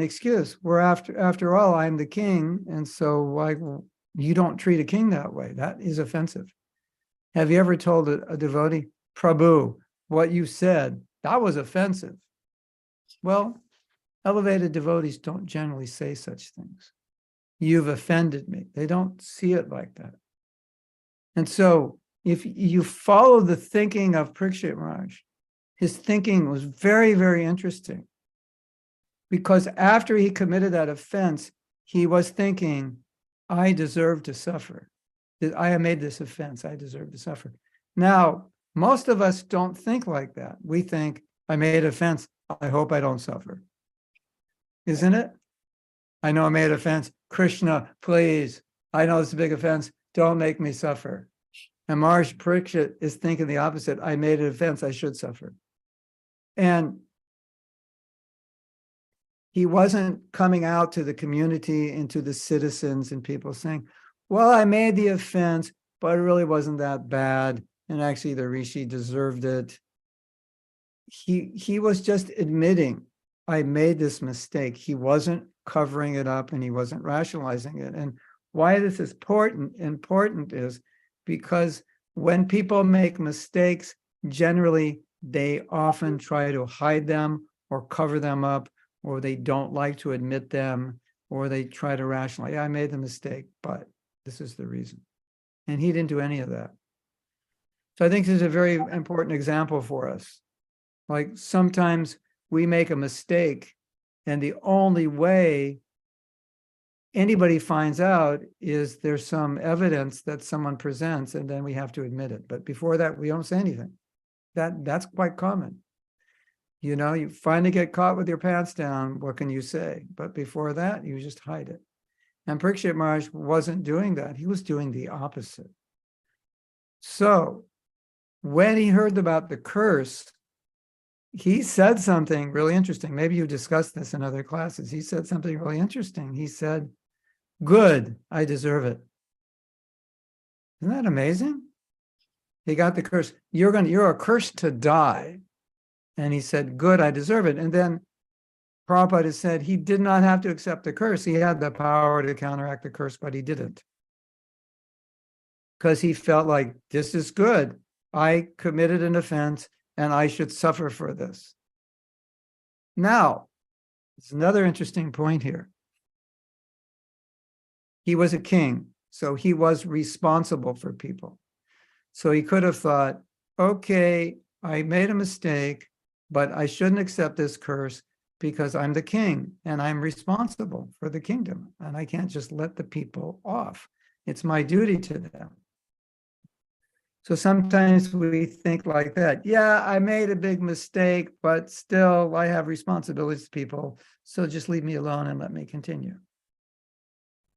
excuse. After all, I'm the king. And so why you don't treat a king that way? That is offensive. Have you ever told a devotee, Prabhu, what you said, that was offensive? Well, elevated devotees don't generally say such things. You've offended me. They don't see it like that. And so if you follow the thinking of Parikshit Maharaj, his thinking was very, very interesting. Because after he committed that offense, he was thinking, I deserve to suffer. I have made this offense. I deserve to suffer. Now, most of us don't think like that. We think, I made an offense. I hope I don't suffer. Isn't it? I know I made an offense. Krishna, please. I know it's a big offense. Don't make me suffer. And Maharaj Parikshit is thinking the opposite. I made an offense. I should suffer. And he wasn't coming out to the community and to the citizens and people saying, well, I made the offense, but it really wasn't that bad. And actually the Rishi deserved it. He was just admitting, I made this mistake. He wasn't covering it up and he wasn't rationalizing it. And why this is important is because when people make mistakes, generally they often try to hide them or cover them up, or they don't like to admit them, or they try to rationalize, yeah, I made the mistake, but this is the reason. And he didn't do any of that. So I think this is a very important example for us. Like sometimes we make a mistake and the only way anybody finds out is there's some evidence that someone presents and then we have to admit it. But before that, we don't say anything. That's quite common. You know, you finally get caught with your pants down, what can you say? But before that, you just hide it. And Parikshit Maharaj wasn't doing that. He was doing the opposite. So when he heard about the curse, he said something really interesting. Maybe you discussed this in other classes. He said something really interesting. He said, good, I deserve it. Isn't that amazing? He got the curse. You're accursed to die. And he said, good, I deserve it. And then Prabhupada said he did not have to accept the curse. He had the power to counteract the curse, but he didn't. Because he felt like, this is good. I committed an offense and I should suffer for this. Now, there's another interesting point here. He was a king, so he was responsible for people. So he could have thought, okay, I made a mistake, but I shouldn't accept this curse because I'm the king and I'm responsible for the kingdom and I can't just let the people off. It's my duty to them. So sometimes we think like that. Yeah, I made a big mistake, but still I have responsibilities to people. So just leave me alone and let me continue.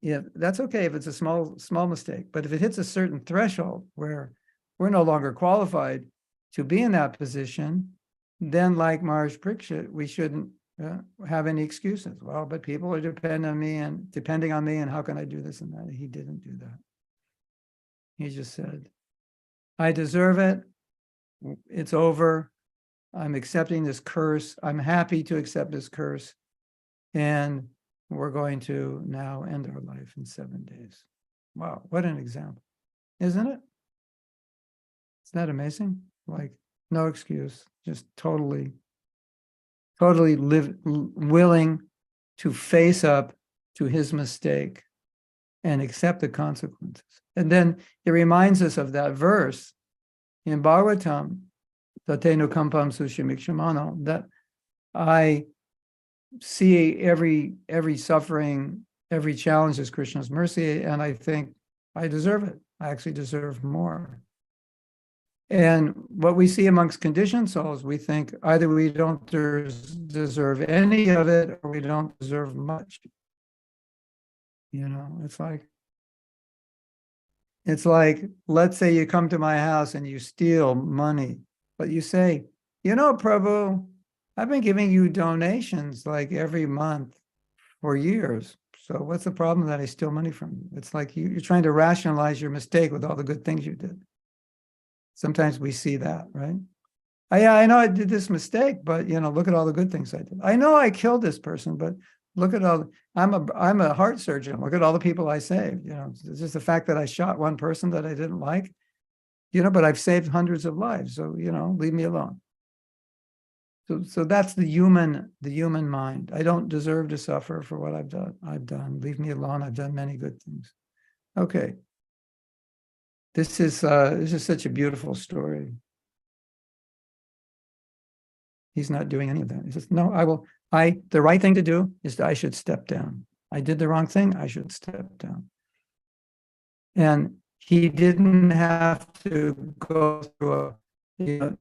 Yeah, that's okay if it's a small mistake, but if it hits a certain threshold where we're no longer qualified to be in that position, then like Maharaj Parikshit, we shouldn't have any excuses. Well, but people are depending on me and how can I do this and that? He didn't do that. He just said, I deserve it. It's over. I'm accepting this curse. I'm happy to accept this curse. And we're going to now end our life in 7 days. Wow, what an example, isn't it? Isn't that amazing? Like, no excuse, just totally willing to face up to his mistake and accept the consequences. And then it reminds us of that verse in Bhagavatam, Tatenu Kampam Sushimikshamano, that I see every suffering, every challenge as Krishna's mercy, and I think I deserve it. I actually deserve more. And what we see amongst conditioned souls, we think either we don't deserve any of it or we don't deserve much. You know, it's like, let's say you come to my house and you steal money, but you say, you know, Prabhu, I've been giving you donations like every month for years. So what's the problem that I steal money from you? It's like you're trying to rationalize your mistake with all the good things you did. Sometimes we see that, right? Yeah, I know I did this mistake, but, you know, look at all the good things I did. I know I killed this person, but Look at all, I'm a heart surgeon. Look at all the people I saved. It's just the fact that I shot one person that I didn't like, but I've saved hundreds of lives. So, leave me alone. So that's the human mind. I don't deserve to suffer for what I've done. Leave me alone. I've done many good things. Okay. This is such a beautiful story. He's not doing any of that. He says, no, the right thing to do is I should step down. I did the wrong thing. I should step down. And he didn't have to go through and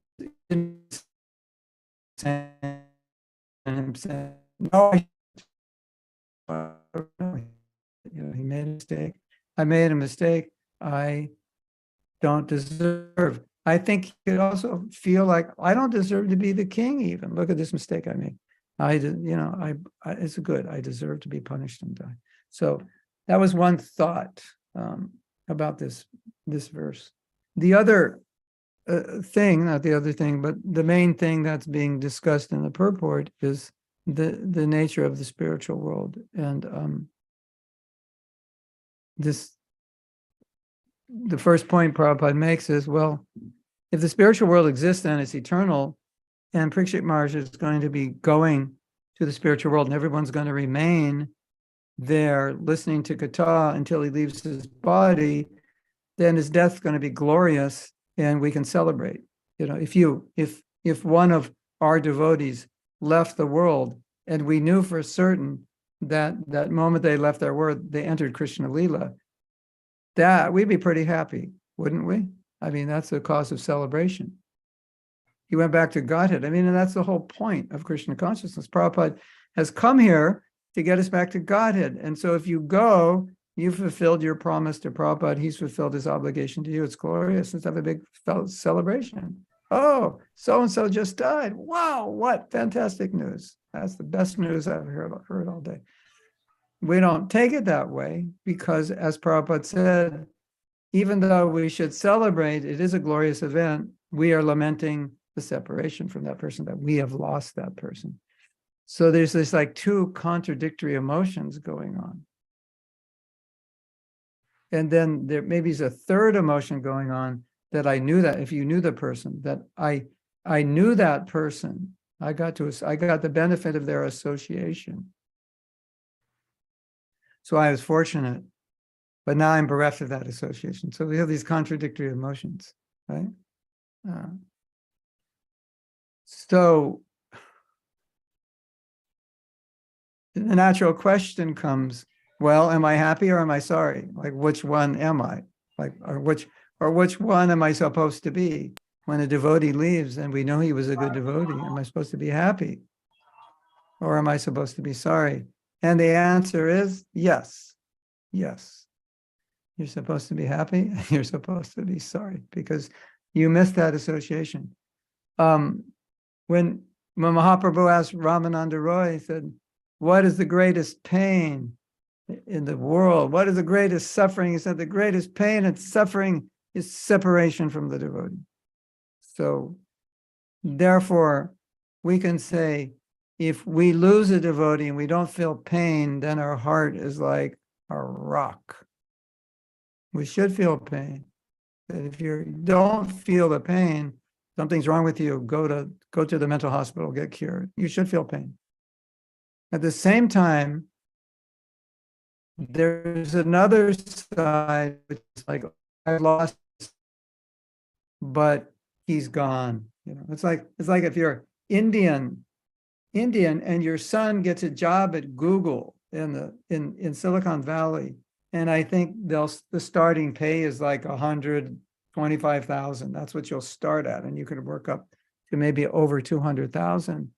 saying, no, he made a mistake. I made a mistake. I don't deserve. I think he could also feel like I don't deserve to be the king. Even look at this mistake I made. It's good. I deserve to be punished and die. So that was one thought about this verse. The other thing, not the other thing, but the main thing that's being discussed in the purport is the nature of the spiritual world. And the first point Prabhupada makes is, well, if the spiritual world exists and it's eternal, and Parikshit Maharaj is going to be going to the spiritual world, and everyone's going to remain there listening to Katha until he leaves his body, then his death is going to be glorious, and we can celebrate. If one of our devotees left the world, and we knew for certain that moment they left our world, they entered Krishna Lila, that we'd be pretty happy, wouldn't we? I mean, that's a cause of celebration. He went back to Godhead. I mean, and that's the whole point of Krishna consciousness. Prabhupada has come here to get us back to Godhead. And so if you go, you've fulfilled your promise to Prabhupada. He's fulfilled his obligation to you. It's glorious. Let's have a big celebration. Oh, so-and-so just died. Wow, what fantastic news. That's the best news I've heard all day. We don't take it that way because, as Prabhupada said, even though we should celebrate, it is a glorious event, we are lamenting the separation from that person, that we have lost that person. So there's this like two contradictory emotions going on. And then there maybe is a third emotion going on, that I knew that if you knew the person, that I knew that person, I got the benefit of their association. So I was fortunate, but now I'm bereft of that association. So we have these contradictory emotions, right? So the natural question comes, well, am I happy or am I sorry? Like, which one am I? Like, or which one am I supposed to be? When a devotee leaves and we know he was a good devotee, am I supposed to be happy? Or am I supposed to be sorry? And the answer is yes. Yes. You're supposed to be happy. You're supposed to be sorry because you missed that association. When Mahaprabhu asked Ramananda Roy, he said, what is the greatest pain in the world? What is the greatest suffering? He said, the greatest pain and suffering is separation from the devotee. So therefore, we can say, if we lose a devotee and we don't feel pain, then our heart is like a rock. We should feel pain. But if you don't feel the pain, something's wrong with you, go to the mental hospital, get cured. You should feel pain. At the same time, there's another side, which is like, I lost, but he's gone. It's like if you're Indian and your son gets a job at Google in Silicon Valley, and I think the starting pay is like $125,000. That's what you'll start at, and you can work up to maybe over 200,000.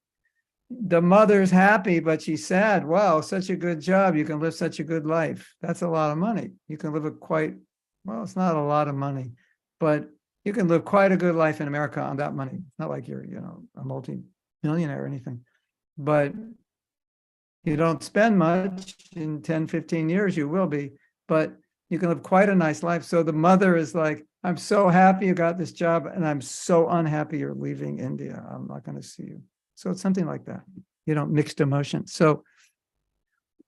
The mother's happy, but she's sad. Wow, such a good job. You can live such a good life. That's a lot of money. You can live it's not a lot of money, but you can live quite a good life in America on that money. It's not like you're, a multi-millionaire or anything, but you don't spend much. In 10, 15 years, you will be, but you can live quite a nice life. So the mother is like, I'm so happy you got this job, and I'm so unhappy you're leaving India. I'm not going to see you. So it's something like that, mixed emotions. So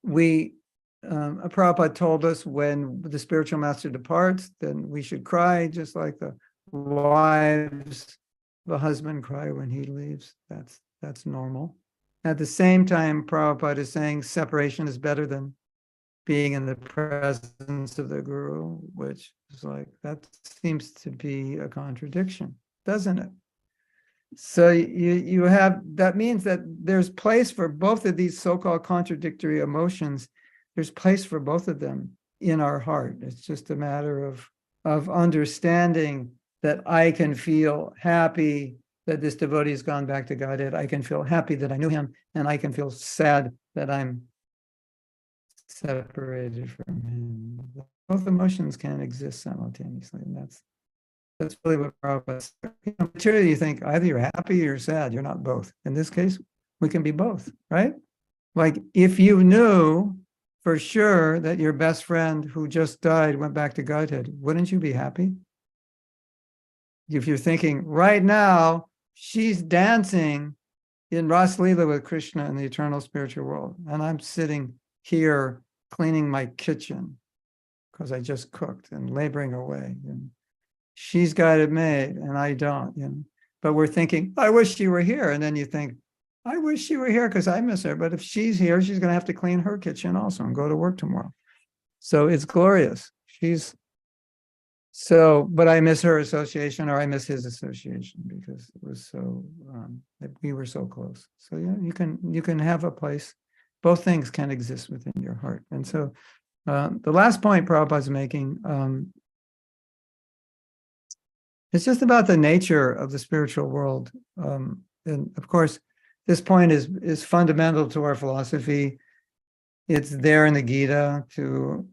Prabhupada told us when the spiritual master departs, then we should cry, just like the wives, the husband cry when he leaves. That's normal. At the same time, Prabhupada is saying separation is better than being in the presence of the guru, which is like, that seems to be a contradiction, doesn't it? So you have, that means that there's place for both of these so-called contradictory emotions. There's place for both of them in our heart. It's just a matter of understanding that I can feel happy that this devotee has gone back to Godhead. I can feel happy that I knew him, and I can feel sad that I'm separated from him. Both emotions can exist simultaneously, and that's really what Prabhupada said. Materially, you think either you're happy or you're sad. You're not both. In this case, we can be both, right? Like if you knew for sure that your best friend who just died went back to Godhead, wouldn't you be happy? If you're thinking right now, she's dancing in Ras Leela with Krishna in the eternal spiritual world, and I'm sitting here cleaning my kitchen because I just cooked and laboring away. And she's got it made and I don't, but we're thinking, I wish she were here. And then you think, I wish she were here because I miss her. But if she's here, she's going to have to clean her kitchen also and go to work tomorrow. So it's glorious. But I miss her association, or I miss his association, because it was so, we were so close. So yeah, you can have a place. Both things can exist within your heart. And so the last point Prabhupada's making, it's just about the nature of the spiritual world. And of course, this point is fundamental to our philosophy. It's there in the Gita to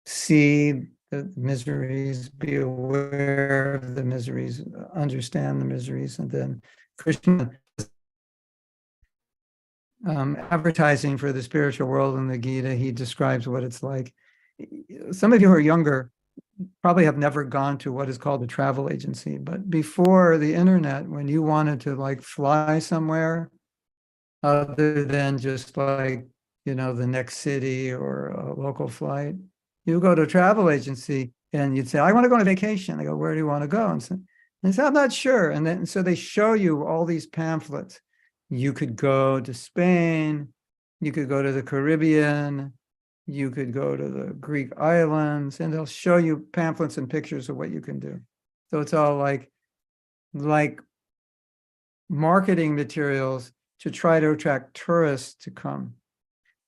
see the miseries, be aware of the miseries, understand the miseries, and then Krishna advertising for the spiritual world in the Gita, he describes what it's like. Some of you who are younger probably have never gone to what is called a travel agency, but before the internet, when you wanted to like fly somewhere other than just like, the next city or a local flight, you go to a travel agency and you'd say, I want to go on a vacation. They go, where do you want to go? And say, I'm not sure. And so they show you all these pamphlets. You could go to Spain, you could go to the Caribbean, you could go to the Greek islands, and they'll show you pamphlets and pictures of what you can do. So it's all like marketing materials to try to attract tourists to come.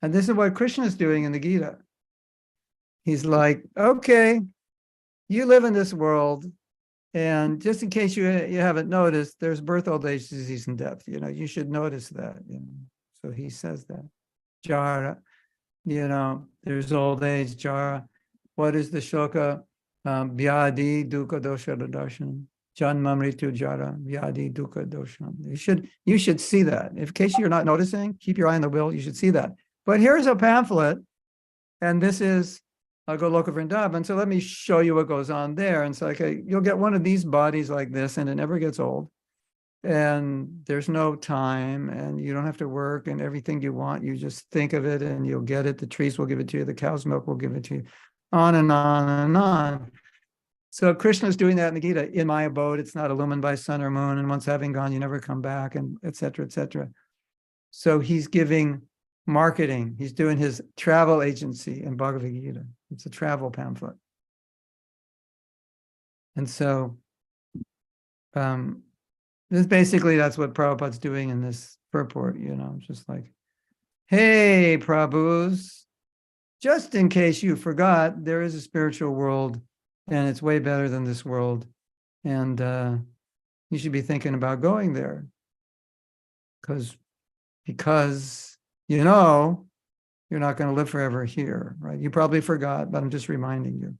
And this is what Krishna is doing in the Gita. He's like, okay, you live in this world, and just in case you haven't noticed, there's birth, old age, disease, and death. You should notice that. So he says that. Jara, there's old age, Jara. What is the shloka? Vyadi dukkha dosha darshan. Janma mritu jara. Vyadi dukkha dosha. You should see that. In case you're not noticing, keep your eye on the wheel. You should see that. But here's a pamphlet, and this is Goloka Vrindavan. So let me show you what goes on there. And so, okay, you'll get one of these bodies like this, and it never gets old. And there's no time, and you don't have to work, and everything you want, you just think of it and you'll get it. The trees will give it to you, the cow's milk will give it to you, on and on and on. So Krishna's doing that in the Gita. In my abode, it's not illumined by sun or moon, and once having gone, you never come back, and et cetera, et cetera. So he's giving marketing. He's doing his travel agency in Bhagavad Gita. It's a travel pamphlet. And so that's what Prabhupada's doing in this purport, just like, hey, Prabhus, just in case you forgot, there is a spiritual world, and it's way better than this world. And you should be thinking about going there. Because you're not going to live forever here, right? You probably forgot, but I'm just reminding you.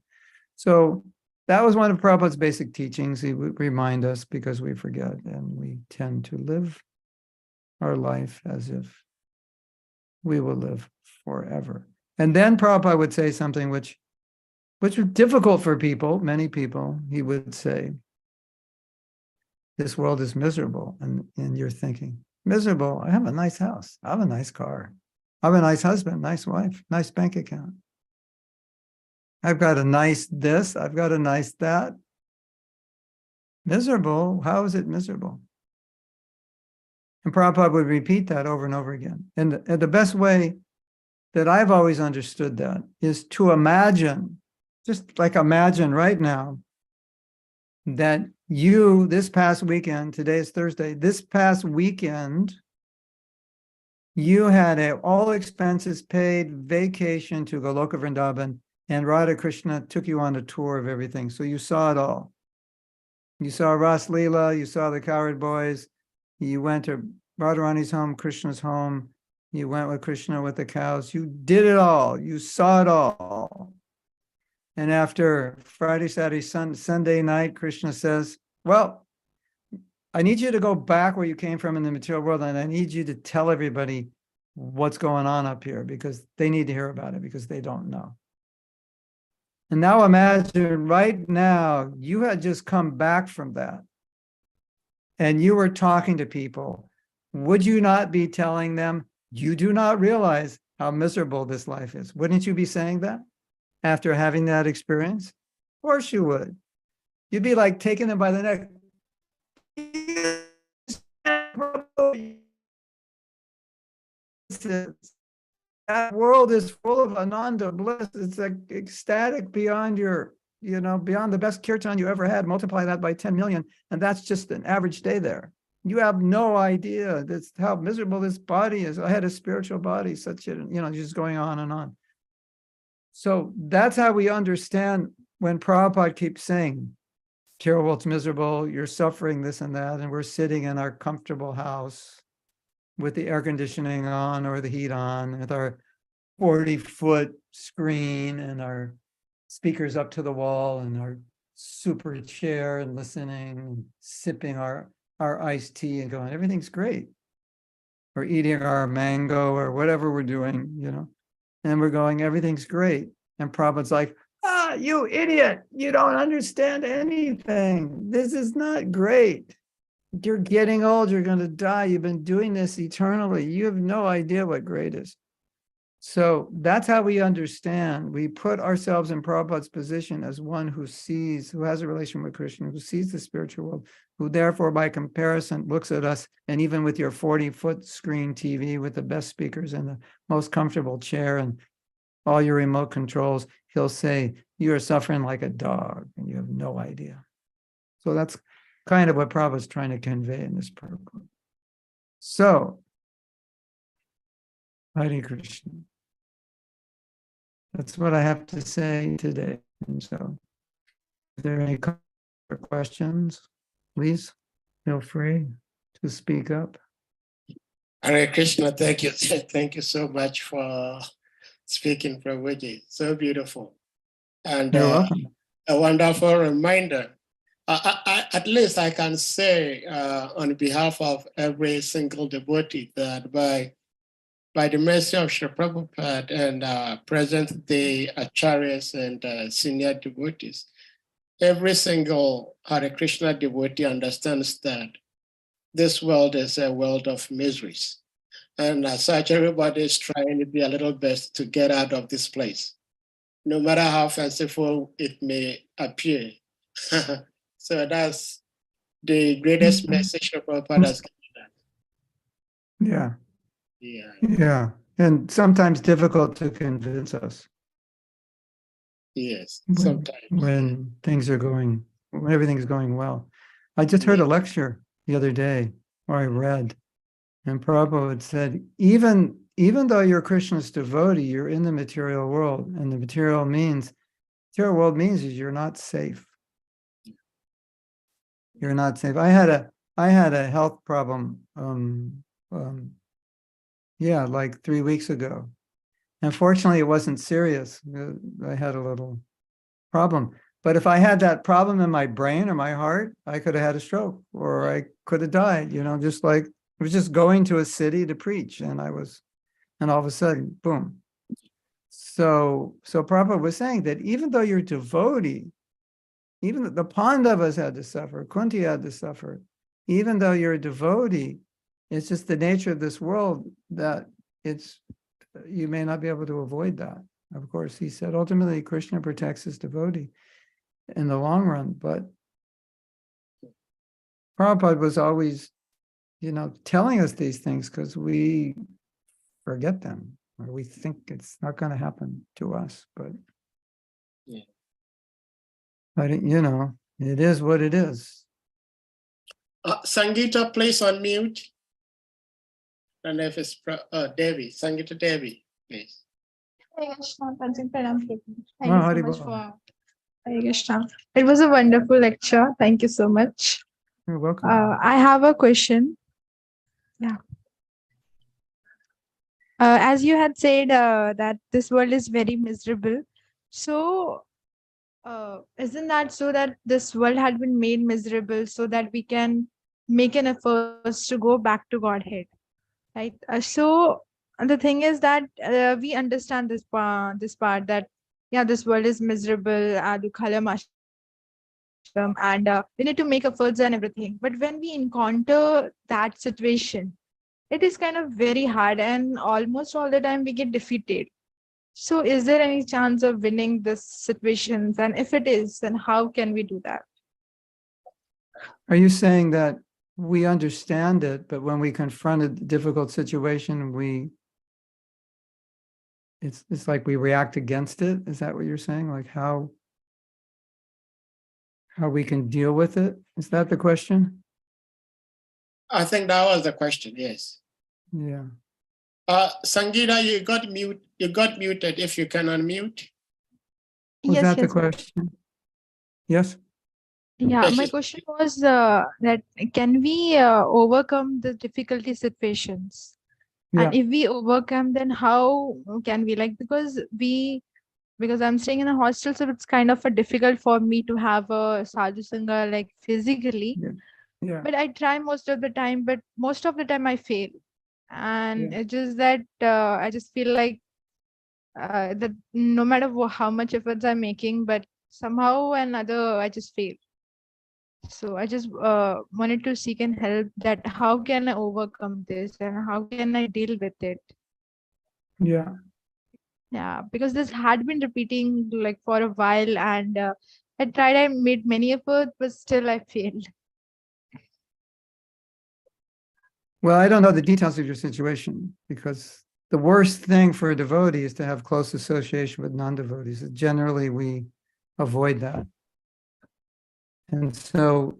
So that was one of Prabhupada's basic teachings. He would remind us because we forget, and we tend to live our life as if we will live forever. And then Prabhupada would say something which was difficult for people, many people. He would say, this world is miserable. And you're thinking, miserable? I have a nice house. I have a nice car. I have a nice husband, nice wife, nice bank account. I've got a nice this, I've got a nice that. Miserable? How is it miserable? And Prabhupada would repeat that over and over again. And the best way that I've always understood that is to imagine, just like imagine right now, that you, this past weekend, today is Thursday, this past weekend, you had a all expenses paid vacation to Goloka Vrindavan, and Radha Krishna took you on a tour of everything. So you saw it all. You saw Ras Leela, you saw the Coward Boys, you went to Radharani's home, Krishna's home, you went with Krishna with the cows, you did it all, you saw it all. And after Friday, Saturday, Sunday night, Krishna says, well, I need you to go back where you came from in the material world, and I need you to tell everybody what's going on up here, because they need to hear about it, because they don't know. And now imagine right now, you had just come back from that, and you were talking to people. Would you not be telling them, you do not realize how miserable this life is? Wouldn't you be saying that after having that experience? Of course you would. You'd be like taking them by the neck. That world is full of ananda bliss. It's like ecstatic beyond your, beyond the best kirtan you ever had. Multiply that by 10 million, and that's just an average day there. You have no idea that's how miserable this body is. I had a spiritual body, such a, just going on and on. So that's how we understand when Prabhupada keeps saying, Carol, well, it's miserable, you're suffering this and that, and we're sitting in our comfortable house with the air conditioning on or the heat on, with our 40-foot screen and our speakers up to the wall and our super chair, and listening and sipping our iced tea and going, everything's great. Or eating our mango or whatever we're doing, and we're going, everything's great. And Prabhupada's like, you idiot, you don't understand anything. This is not great. You're getting old, you're going to die. You've been doing this eternally. You have no idea what great is. So that's how we understand. We put ourselves in Prabhupada's position as one who sees, who has a relation with Krishna, who sees the spiritual world, who therefore by comparison looks at us, and even with your 40-foot screen TV with the best speakers and the most comfortable chair and all your remote controls, he'll say, you are suffering like a dog and you have no idea. So that's kind of what Prabhupada's trying to convey in this program. So, Hare Krishna. That's what I have to say today. And so, if there are any questions, please feel free to speak up. Hare Krishna, thank you. Thank you so much for speaking, Prabhuji. So beautiful. And You're welcome. A wonderful reminder. At least I can say on behalf of every single devotee that by the mercy of Sri Prabhupada and present-day acharyas and senior devotees, every single Hare Krishna devotee understands that this world is a world of miseries. And as such, everybody is trying to be a little best to get out of this place, no matter how fanciful it may appear. So that's the greatest message of Prabhupada has given us. Yeah. And sometimes difficult to convince us. Yes, sometimes. When everything's going well. I just heard a lecture the other day, or I read, and Prabhupada said, even though you're Krishna's devotee, you're in the material world, and the material world means is you're not safe. You're not safe. I had a health problem, like 3 weeks ago. Unfortunately, it wasn't serious. I had a little problem. But if I had that problem in my brain or my heart, I could have had a stroke, or I could have died, just like I was just going to a city to preach, and all of a sudden, boom. So Prabhupada was saying that even though you're devotee, even the Pandavas had to suffer, Kunti had to suffer, even though you're a devotee, it's just the nature of this world that it's you may not be able to avoid that. Of course, he said, ultimately, Krishna protects his devotee in the long run. But Prabhupada was always, telling us these things because we forget them, or we think it's not going to happen to us. But, Yeah. but it is what it is. Sangeeta, please unmute. And if it's Devi, Sangeeta Devi, please. Hare Krishna, Tansin Pranam, Prabhu. Thank Oh, you so Hari much Bol. for Hare Krishna. It was a wonderful lecture. Thank you so much. You're welcome. I have a question. Yeah. As you had said that this world is very miserable. So, isn't that so that this world had been made miserable so that we can make an effort to go back to Godhead, right? So the thing is that we understand this part that yeah, this world is miserable, dukhalam ashram, and we need to make efforts and everything. But when we encounter that situation, it is kind of very hard, and almost all the time we get defeated. So, is there any chance of winning this situations? And if it is, then how can we do that? Are you saying that we understand it, but when we confront a difficult situation, it's like we react against it? Is that what you're saying? Like how we can deal with it? Is that the question? I think that was the question, yes. Yeah. Sangeeta, you got muted if you can unmute. Was Yes, that the yes. question? Yes. Yeah, Yes, my yes. question was that can we overcome the difficulty situations? Yeah. And if we overcome, then how can we because I'm staying in a hostel, so it's kind of a difficult for me to have a sadhu sangha like physically. Yeah. But I try most of the time, but most of the time I fail. And Yeah. it's just that I just feel like that no matter how much efforts I'm making, but somehow or another I just fail. So I just wanted to seek and help that how can I overcome this and how can I deal with it? Yeah. Yeah, because this had been repeating like for a while, and I made many efforts, but still I failed. Well, I don't know the details of your situation because the worst thing for a devotee is to have close association with non-devotees. Generally, we avoid that. And so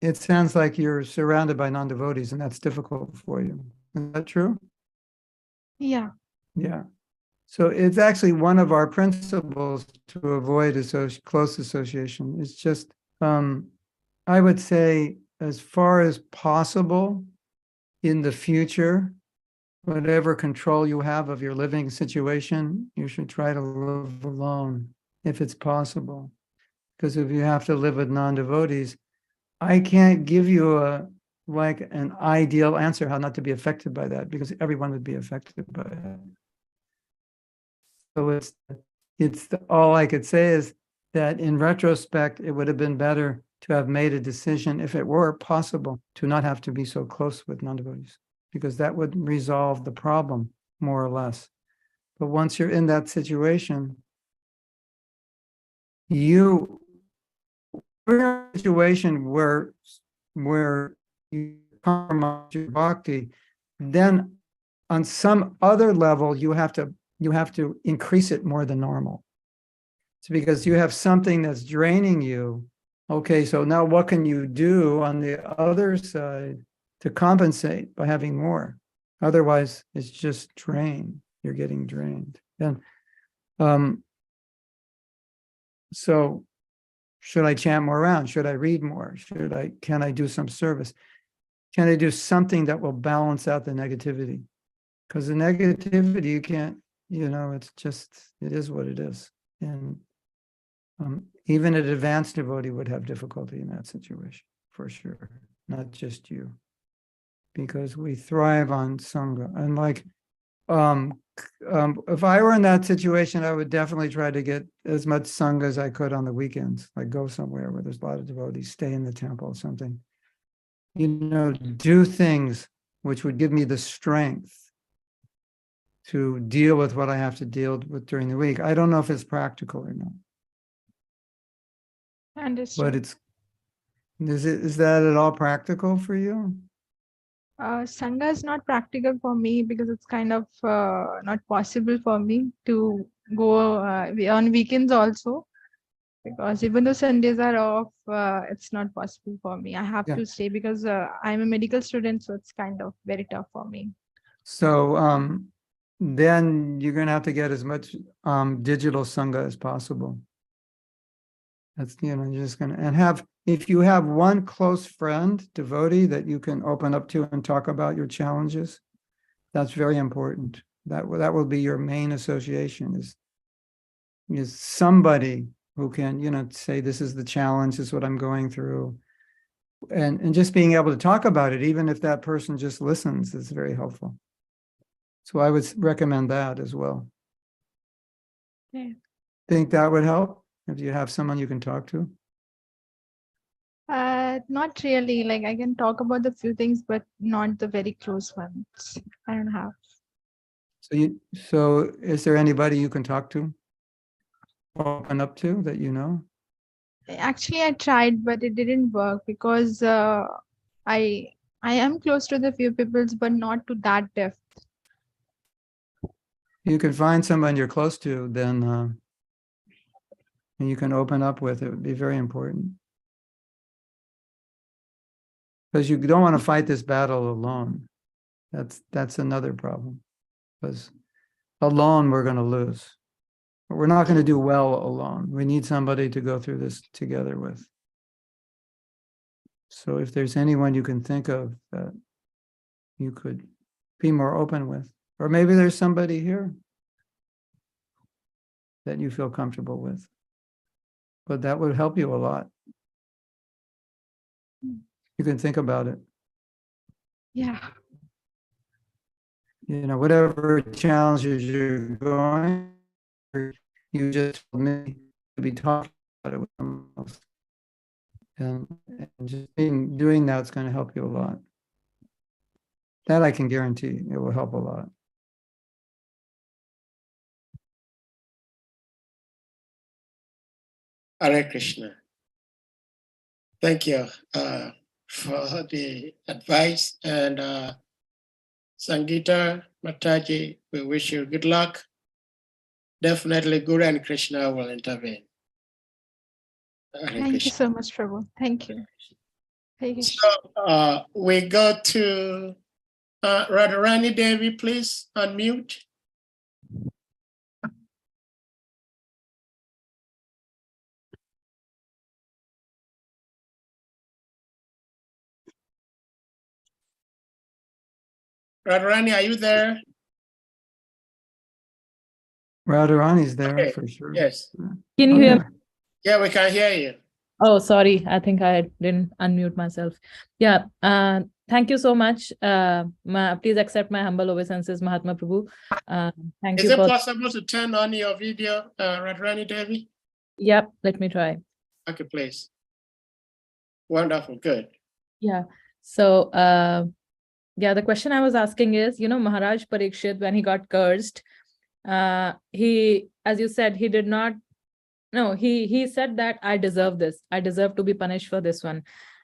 it sounds like you're surrounded by non-devotees and that's difficult for you. Is that true? Yeah. Yeah. So it's actually one of our principles to avoid close association. It's just, I would say, as far as possible in the future, whatever control you have of your living situation, you should try to live alone if it's possible. Because if you have to live with non-devotees, I can't give you an ideal answer how not to be affected by that, because everyone would be affected by it. So all I could say is that in retrospect, it would have been better to have made a decision, if it were possible, to not have to be so close with non-devotees, because that would resolve the problem more or less. But once you're in that situation, you're in a situation where you compromise your bhakti, then on some other level, you have to increase it more than normal. It's because you have something that's draining you. Okay, so now what can you do on the other side to compensate by having more? Otherwise, it's just drain. You're getting drained. And so should I chant more rounds? Should I read more? Can I do some service? Can I do something that will balance out the negativity? Because the negativity, you can't, it is what it is. And even an advanced devotee would have difficulty in that situation, for sure, not just you. Because we thrive on Sangha. And like, if I were in that situation, I would definitely try to get as much Sangha as I could on the weekends, like go somewhere where there's a lot of devotees, stay in the temple or something. Do things which would give me the strength to deal with what I have to deal with during the week. I don't know if it's practical or not, Understood. but is that at all practical for you? Sangha is not practical for me because it's kind of not possible for me to go on weekends also, because even though Sundays are off, it's not possible for me. I have Yeah. to stay because I'm a medical student, so it's kind of very tough for me. So then you're going to have to get as much digital Sangha as possible. That's, you're just going to, and if you have one close friend, devotee, that you can open up to and talk about your challenges, that's very important. That will be your main association, is somebody who can, say, this is the challenge, this is what I'm going through. And just being able to talk about it, even if that person just listens, is very helpful. So I would recommend that as well. Yeah. Think that would help if you have someone you can talk to? Not really. Like I can talk about the few things, but not the very close ones. I don't have. So is there anybody you can talk to, open up to, that you know? Actually, I tried, but it didn't work because I am close to the few peoples, but not to that depth. You can find someone you're close to, then and you can open up with. It would be very important. Because you don't want to fight this battle alone. That's another problem. Because alone we're going to lose. But we're not going to do well alone. We need somebody to go through this together with. So if there's anyone you can think of that you could be more open with, or maybe there's somebody here that you feel comfortable with, but that would help you a lot. You can think about it. Yeah. Whatever challenges you're going through, you just told me to be talking about it with someone else. And just doing that's going to help you a lot. That I can guarantee it will help a lot. Hare Krishna. Thank you for the advice. And Sangita Mataji, we wish you good luck. Definitely Guru and Krishna will intervene. Thank you so much, Prabhu. Thank you. Thank you. So we go to Radharani Devi, please unmute. Radharani, are you there? Radharani's there Okay. for sure. Yes. Can you hear me? Yeah, we can hear you. Oh, sorry. I think I didn't unmute myself. Yeah. Thank you so much. Please accept my humble obeisances, Mahatma Prabhu. Thank Is you it for. possible to turn on your video, Radharani Devi? Yep. Let me try. Okay, please. Wonderful. Good. Yeah. So, yeah, the question I was asking is, Maharaj Parikshit, when he got cursed, he, as you said, he did not. No, he said that I deserve this. I deserve to be punished for this one,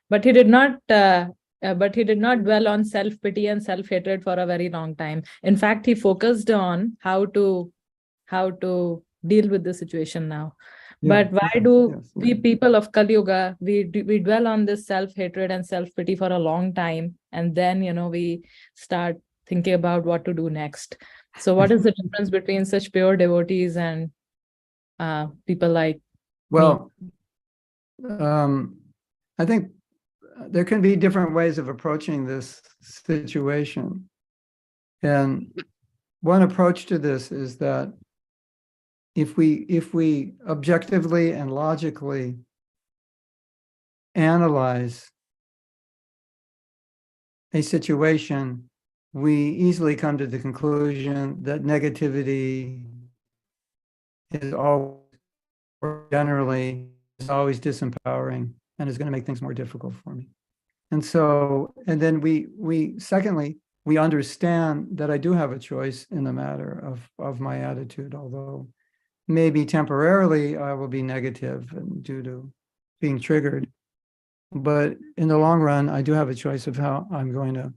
but he did not. But he did not dwell on self-pity and self-hatred for a very long time. In fact, he focused on how to deal with the situation now. Yeah, But why do yes. we people of Kali Yuga, we dwell on this self-hatred and self-pity for a long time, and then we start thinking about what to do next. So what is the difference between such pure devotees and people like Well, I think there can be different ways of approaching this situation. And one approach to this is that if we objectively and logically analyze a situation, we easily come to the conclusion that negativity is always, or generally, is always disempowering and is going to make things more difficult for me. And then we secondly, we understand that I do have a choice in the matter of my attitude, although maybe temporarily I will be negative and due to being triggered. But in the long run, I do have a choice of how I'm going to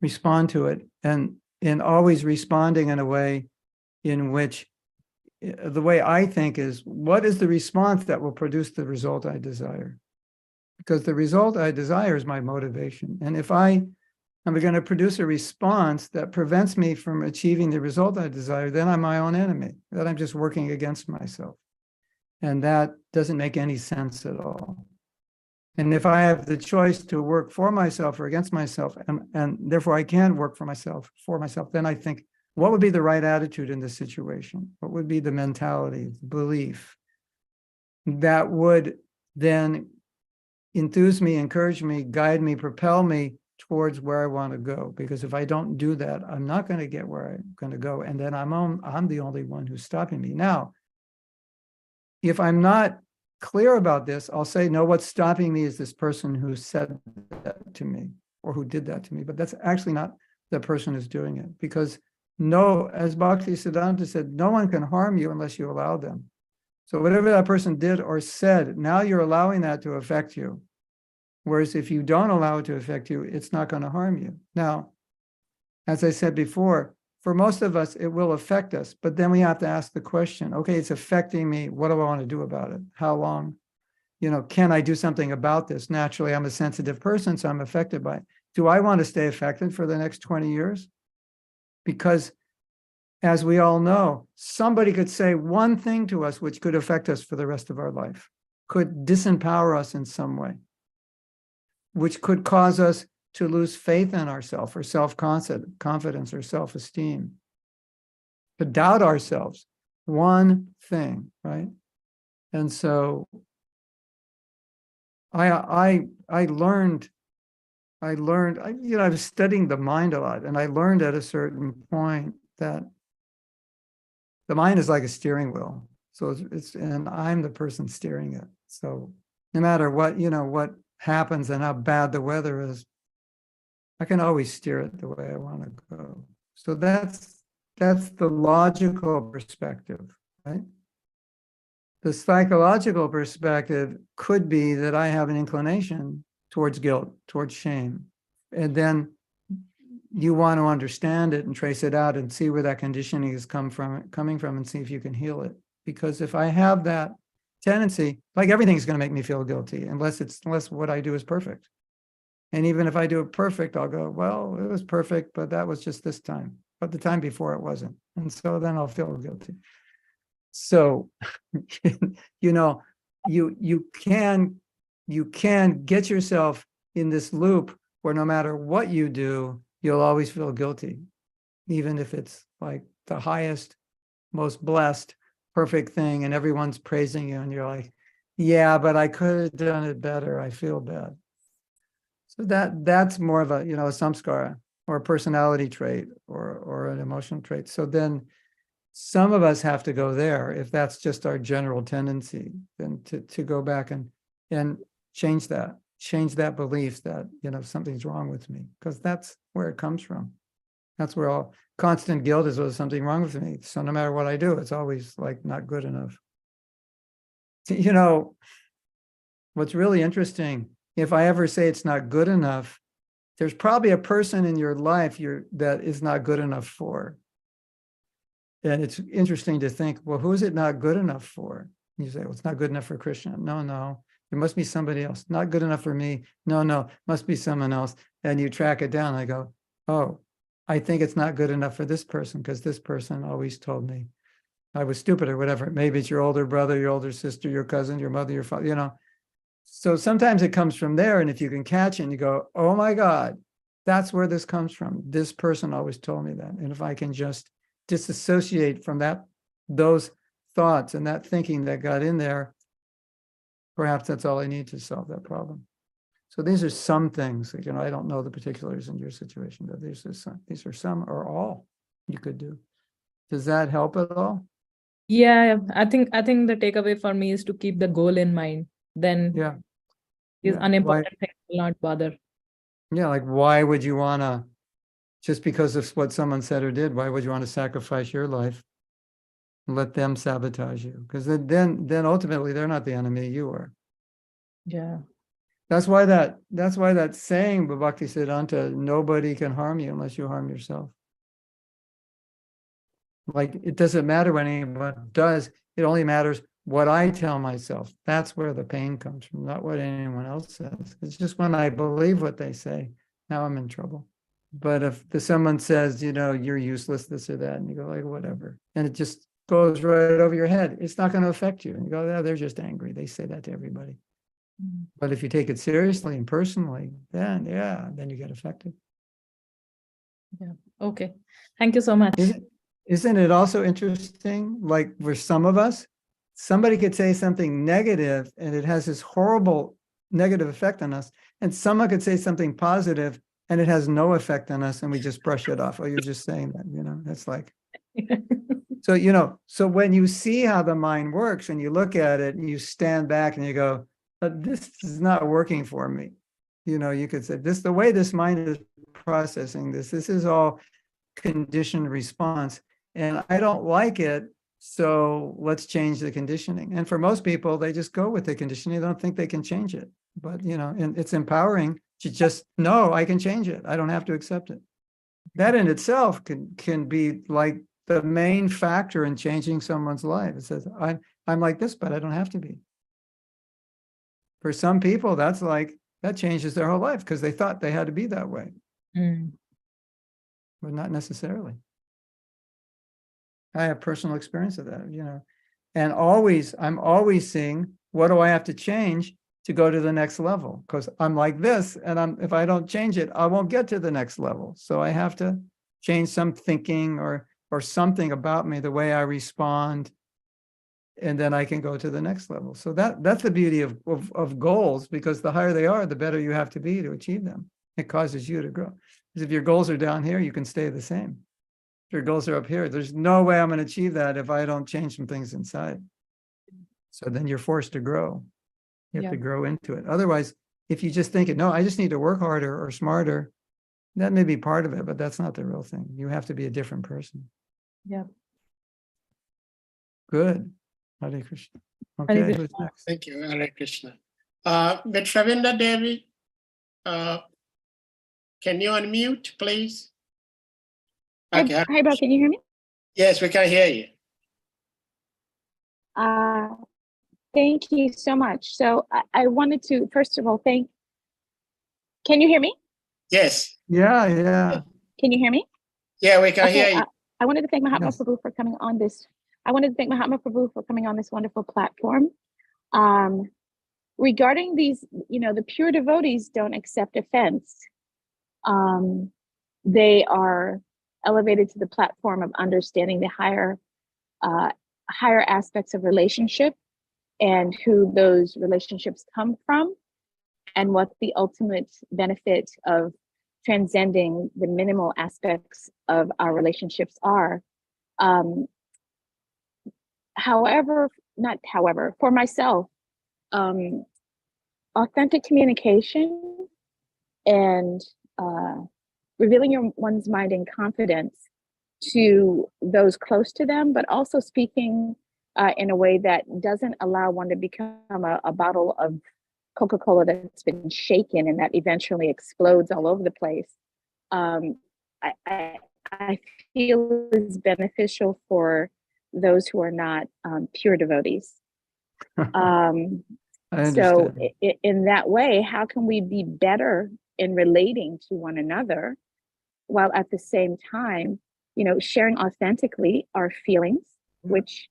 respond to it, and always responding in a way in which the way I think is, what is the response that will produce the result I desire? Because the result I desire is my motivation. And if I'm going to produce a response that prevents me from achieving the result I desire, then I'm my own enemy, that I'm just working against myself. And that doesn't make any sense at all. And if I have the choice to work for myself or against myself, and therefore I can work for myself, then I think, what would be the right attitude in this situation? What would be the mentality, the belief that would then enthuse me, encourage me, guide me, propel me towards where I want to go? Because if I don't do that, I'm not going to get where I'm going to go. And then I'm the only one who's stopping me. Now, if I'm not clear about this, I'll say, no, what's stopping me is this person who said that to me or who did that to me. But that's actually not the person who's doing it, because no, as Bhaktisiddhanta said, no one can harm you unless you allow them. So whatever that person did or said, now you're allowing that to affect you. Whereas if you don't allow it to affect you, it's not going to harm you. Now, as I said before, for most of us, it will affect us, but then we have to ask the question, okay, it's affecting me. What do I want to do about it? How long? Can I do something about this? Naturally, I'm a sensitive person, so I'm affected by it. Do I want to stay affected for the next 20 years? Because as we all know, somebody could say one thing to us which could affect us for the rest of our life, could disempower us in some way, which could cause us to lose faith in ourselves or self-confidence or self-esteem, to doubt ourselves. One thing, right? And so I learned, I was studying the mind a lot, and I learned at a certain point that the mind is like a steering wheel. So and I'm the person steering it. So no matter what, what happens and how bad the weather is, I can always steer it the way I want to go. So that's the logical perspective, right? The psychological perspective could be that I have an inclination towards guilt, towards shame. And then you want to understand it and trace it out and see where that conditioning is coming from and see if you can heal it. Because if I have that tendency, like everything's going to make me feel guilty unless what I do is perfect. And even if I do it perfect, I'll go, well, it was perfect, but that was just this time. But the time before it wasn't. And so then I'll feel guilty. So, you can get yourself in this loop where no matter what you do, you'll always feel guilty, even if it's like the highest, most blessed, perfect thing, and everyone's praising you, and you're like, yeah, but I could have done it better. I feel bad. So that's more of a, a samskara or a personality trait or an emotional trait. So then some of us have to go there if that's just our general tendency, then to go back and change that belief that, something's wrong with me, because that's where it comes from. That's where all constant guilt is, there's something wrong with me. So no matter what I do, it's always like not good enough. What's really interesting, if I ever say it's not good enough, there's probably a person in your life that is not good enough for. And it's interesting to think, well, who is it not good enough for? You say, well, it's not good enough for Krishna. No, there must be somebody else. Not good enough for me. No, must be someone else. And you track it down. I go, oh, I think it's not good enough for this person because this person always told me I was stupid or whatever. Maybe it's your older brother, your older sister, your cousin, your mother, your father, So sometimes it comes from there. And if you can catch it and you go, oh my God, that's where this comes from. This person always told me that. And if I can just disassociate from those thoughts and that thinking that got in there, perhaps that's all I need to solve that problem. So these are some things, I don't know the particulars in your situation, but these are some or all you could do. Does that help at all? Yeah, I think the takeaway for me is to keep the goal in mind. Then these unimportant things will not bother. Yeah, like why would you want to just because of what someone said or did. Why would you want to sacrifice your life and let them sabotage you? Because then ultimately they're not the enemy, you are. Yeah. That's why that saying, Bhakti-siddhanta, nobody can harm you unless you harm yourself. Like, it doesn't matter what anyone does. It only matters what I tell myself. That's where the pain comes from, not what anyone else says. It's just when I believe what they say, now I'm in trouble. But if someone says, you're useless, this or that, and you go like, whatever, and it just goes right over your head, it's not going to affect you. And you go, yeah, they're just angry. They say that to everybody. Mm. But if you take it seriously and personally, then you get affected. Okay. Thank you so much. Isn't it also interesting, like for some of us, somebody could say something negative and it has this horrible negative effect on us, and someone could say something positive and it has no effect on us, and we just brush it off. Oh, you're just saying that, that's like, so when you see how the mind works and you look at it and you stand back and you go, this is not working for me. You could say the way this mind is processing this is all conditioned response, and I don't like it. So let's change the conditioning. And for most people, they just go with the conditioning. They don't think they can change it. But, and it's empowering to just know I can change it. I don't have to accept it. That in itself can be like the main factor in changing someone's life. It says, I'm like this, but I don't have to be. For some people, that changes their whole life because they thought they had to be that way. Mm. But not necessarily. I have personal experience of that, and I'm always seeing, what do I have to change to go to the next level? Because I'm like this, and if I don't change it, I won't get to the next level. So I have to change some thinking or something about me, the way I respond, and then I can go to the next level. So that's the beauty of goals, because the higher they are, the better you have to be to achieve them. It causes you to grow. Because if your goals are down here, you can stay the same. If your goals are up here, there's no way I'm going to achieve that if I don't change some things inside. So then you're forced to grow. You have to grow into it. Otherwise, if you just think no, I just need to work harder or smarter, that may be part of it, but that's not the real thing. You have to be a different person. Yeah. Good. Hare Krishna. Hare Okay, Krishna. who's next? Thank you, Hare Krishna. Mitravinda Devi, can you unmute, please? Okay. Hi, Bob, can you hear me? Yes, we can hear you. Thank you so much. So I wanted to, first of all, can you hear me? Yes. Yeah. Can you hear me? Yeah, we can hear Okay, you. I wanted to thank Mahatma Yes. Prabhu for coming on this. I wanted to thank Mahatma Prabhu for coming on this wonderful platform. Regarding these, the pure devotees don't accept offense. They are elevated to the platform of understanding the higher aspects of relationship and who those relationships come from, and what the ultimate benefit of transcending the minimal aspects of our relationships are. For myself, authentic communication and revealing one's mind in confidence to those close to them, but also speaking in a way that doesn't allow one to become a bottle of Coca-Cola that's been shaken and that eventually explodes all over the place. I feel is beneficial for those who are not pure devotees. I So understand. in that way, how can we be better in relating to one another, while at the same time, sharing authentically our feelings, which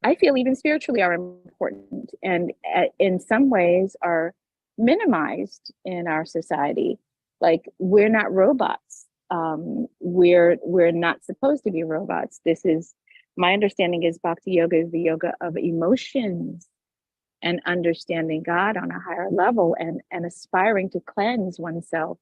I feel even spiritually are important, and in some ways are minimized in our society. Like, we're not robots. We're not supposed to be robots. My understanding is Bhakti Yoga is the yoga of emotions and understanding God on a higher level, and aspiring to cleanse oneself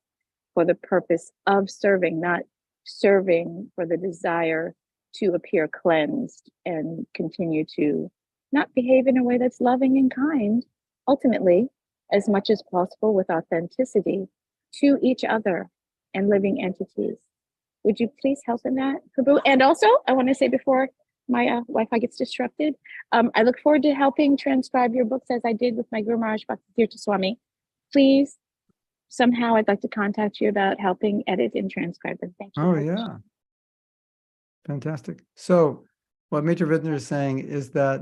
for the purpose of serving, not serving for the desire to appear cleansed and continue to not behave in a way that's loving and kind, ultimately, as much as possible with authenticity to each other and living entities. Would you please help in that, Prabhu? And also, I want to say before my Wi-Fi gets disrupted, I look forward to helping transcribe your books as I did with my Guru Maharaj Bhaktitirtha Swami. Please, somehow I'd like to contact you about helping edit and transcribe them. Thank you. Oh, very much. yeah. Fantastic. So what Mitra Vidner is saying is that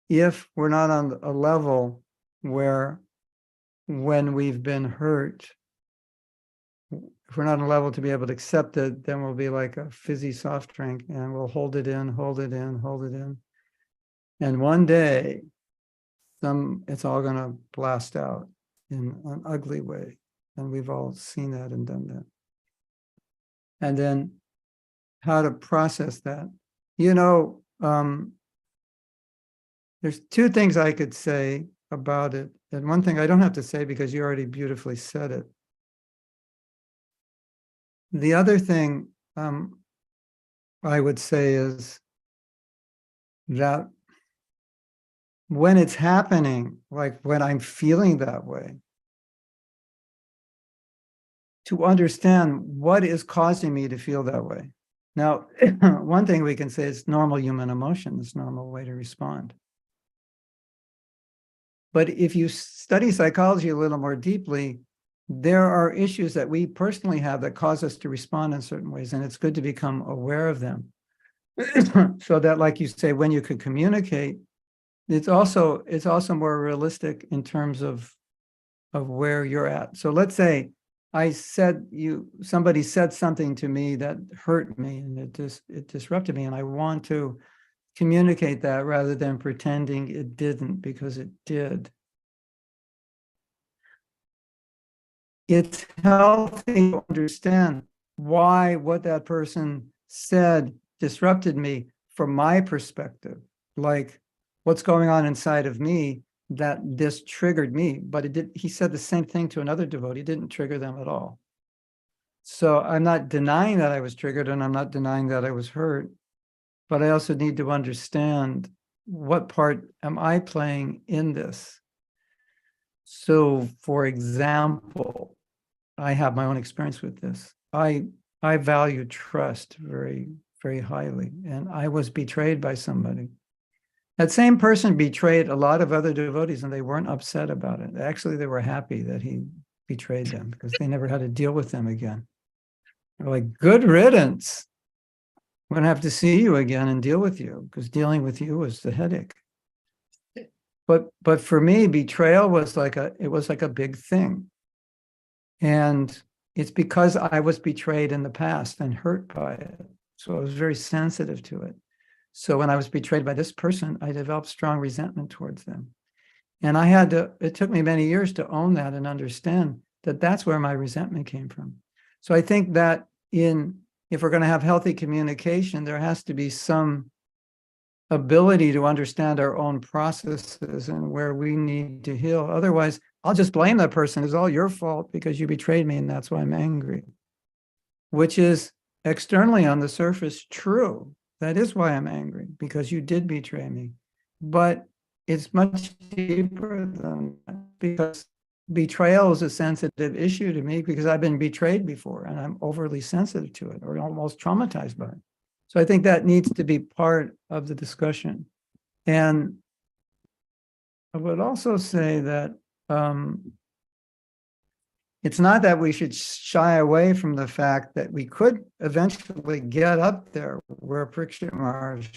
if we're not on a level where when we've been hurt, if we're not on a level to be able to accept it, then we'll be like a fizzy soft drink and we'll hold it in, hold it in, hold it in. And one day, it's all going to blast out in an ugly way. And we've all seen that and done that. And then how to process that. You know, there's two things I could say about it. And one thing I don't have to say because you already beautifully said it. The other thing I would say is that when it's happening, like when I'm feeling that way, to understand what is causing me to feel that way. Now, one thing we can say is normal human emotion, it's a normal way to respond. But if you study psychology a little more deeply, there are issues that we personally have that cause us to respond in certain ways, and it's good to become aware of them. So that, like you say, when you could communicate, it's also more realistic in terms of where you're at. So let's say somebody said something to me that hurt me and it disrupted me, and I want to communicate that rather than pretending it didn't, because it did. It's healthy to understand why what that person said disrupted me from my perspective, like what's going on inside of me that this triggered me. But he said the same thing to another devotee, it didn't trigger them at all. So I'm not denying that I was triggered, and I'm not denying that I was hurt, but I also need to understand what part am I playing in this. So, for example, I have my own experience with this. I value trust very, very highly, and I was betrayed by somebody. That same person betrayed a lot of other devotees, and they weren't upset about it. Actually, they were happy that he betrayed them because they never had to deal with them again. They're like, good riddance. We're going to have to see you again and deal with you, because dealing with you was the headache. But for me, betrayal was like a big thing. And it's because I was betrayed in the past and hurt by it. So I was very sensitive to it. So when I was betrayed by this person, I developed strong resentment towards them. And it took me many years to own that and understand that that's where my resentment came from. So I think that if we're going to have healthy communication, there has to be some ability to understand our own processes and where we need to heal. Otherwise, I'll just blame that person. It's all your fault because you betrayed me and that's why I'm angry. Which is externally on the surface true. That is why I'm angry, because you did betray me. But it's much deeper than that, because betrayal is a sensitive issue to me because I've been betrayed before and I'm overly sensitive to it or almost traumatized by it. So I think that needs to be part of the discussion. And I would also say that it's not that we should shy away from the fact that we could eventually get up there where Parikshit Maharaj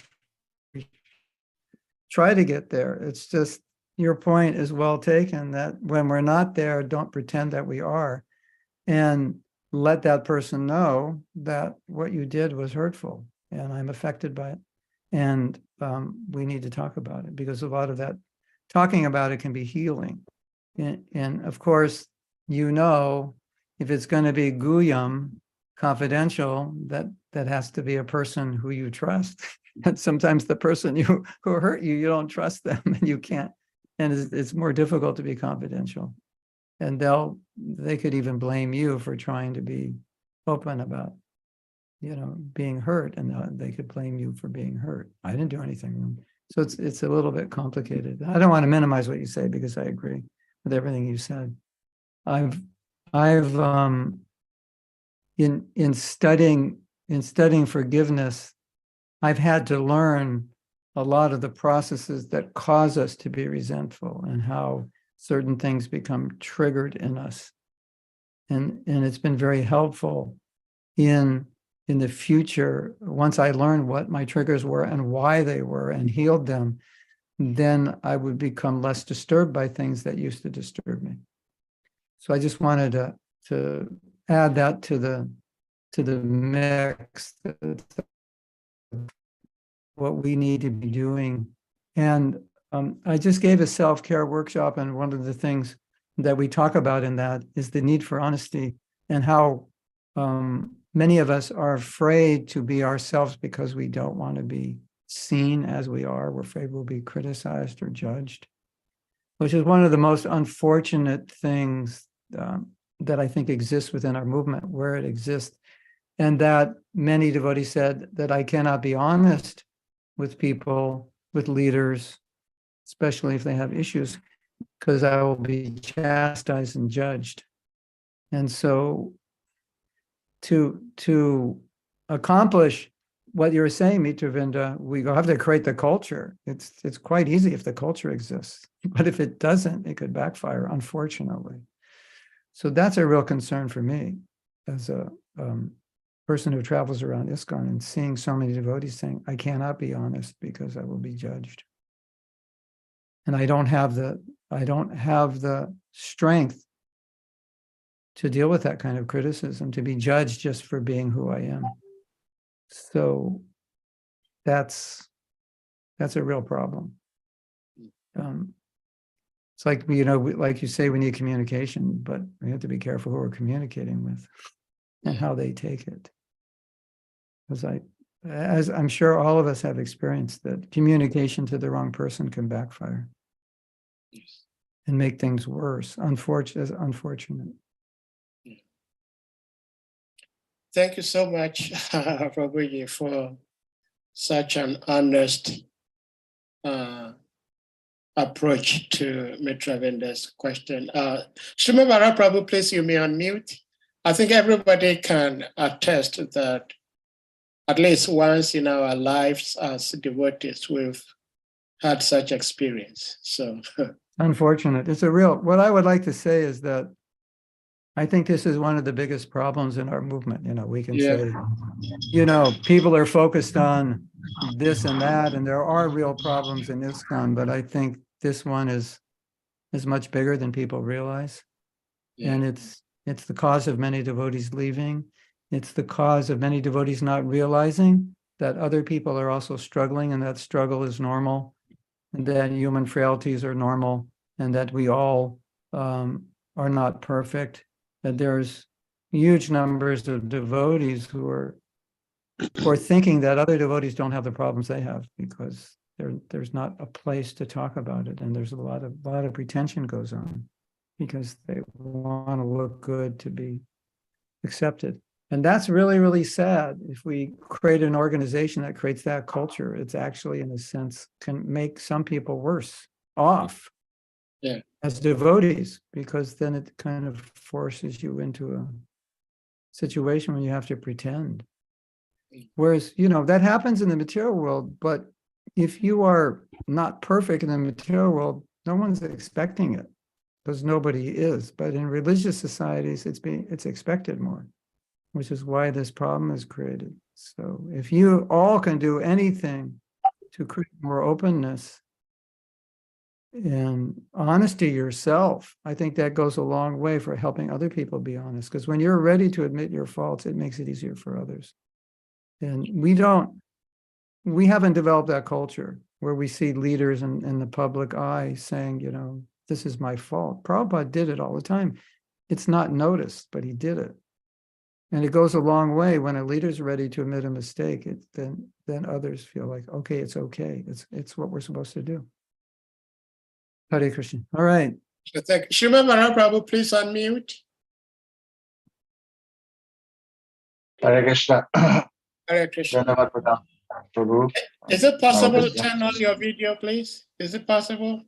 try to get there. It's just, your point is well taken, that when we're not there, don't pretend that we are, and let that person know that what you did was hurtful and I'm affected by it. And we need to talk about it, because a lot of that talking about it can be healing. And of course, if it's going to be guyam, confidential, that has to be a person who you trust. And sometimes the person who hurt you, you don't trust them, and you can't. And it's more difficult to be confidential. And they could even blame you for trying to be open about, being hurt, and they could blame you for being hurt. I didn't do anything wrong. So it's a little bit complicated. I don't want to minimize what you say, because I agree with everything you said. I've in studying in studying forgiveness, I've had to learn a lot of the processes that cause us to be resentful and how certain things become triggered in us. And it's been very helpful in the future. Once I learned what my triggers were and why they were and healed them, then I would become less disturbed by things that used to disturb me. So I just wanted to add that to the mix, what we need to be doing. And I just gave a self-care workshop, and one of the things that we talk about in that is the need for honesty and how many of us are afraid to be ourselves because we don't want to be seen as we are. We're afraid we'll be criticized or judged, which is one of the most unfortunate things that I think exists within our movement, where it exists. And that many devotees said that I cannot be honest with people, with leaders, especially if they have issues, because I will be chastised and judged. And so to accomplish what you're saying, Mitravinda, we have to create the culture. It's quite easy if the culture exists, but if it doesn't, it could backfire, unfortunately. So that's a real concern for me as a person who travels around ISKCON and seeing so many devotees saying, I cannot be honest because I will be judged. And I don't have the strength to deal with that kind of criticism, to be judged just for being who I am. So that's a real problem. It's like, like you say, we need communication, but we have to be careful who we're communicating with and how they take it. As I'm sure all of us have experienced, that communication to the wrong person can backfire and make things worse. Unfortunate. Thank you so much, Prabhuji, for such an honest approach to Mitravinda's question. Srimad Prabhu, please, you may unmute. I think everybody can attest that at least once in our lives as devotees, we've had such experience. So Unfortunate. What I would like to say is that I think this is one of the biggest problems in our movement. We can say, people are focused on this and that, and there are real problems in ISKCON, but I think this one is much bigger than people realize. Yeah. And it's the cause of many devotees leaving. It's the cause of many devotees not realizing that other people are also struggling, and that struggle is normal, and that human frailties are normal, and that we all are not perfect. That there's huge numbers of devotees who are thinking that other devotees don't have the problems they have because there's not a place to talk about it, and there's a lot of pretension goes on because they want to look good to be accepted. And that's really, really sad. If we create an organization that creates that culture, it's actually, in a sense, can make some people worse off as devotees, because then it kind of forces you into a situation where you have to pretend. Whereas, that happens in the material world, but if you are not perfect in the material world, no one's expecting it, because nobody is. But in religious societies, it's expected more, which is why this problem is created. So if you all can do anything to create more openness and honesty yourself, I think that goes a long way for helping other people be honest. Because when you're ready to admit your faults, it makes it easier for others. And we haven't developed that culture where we see leaders in the public eye saying, this is my fault. Prabhupada did it all the time. It's not noticed, but he did it. And it goes a long way when a leader's ready to admit a mistake. Then others feel like, okay. It's what we're supposed to do. Hare Krishna. All right. Thank you. Srimad Prabhu, please unmute. Hare Krishna. Hare Krishna. Prabhu. Is it possible to turn on your video, please? Is it possible?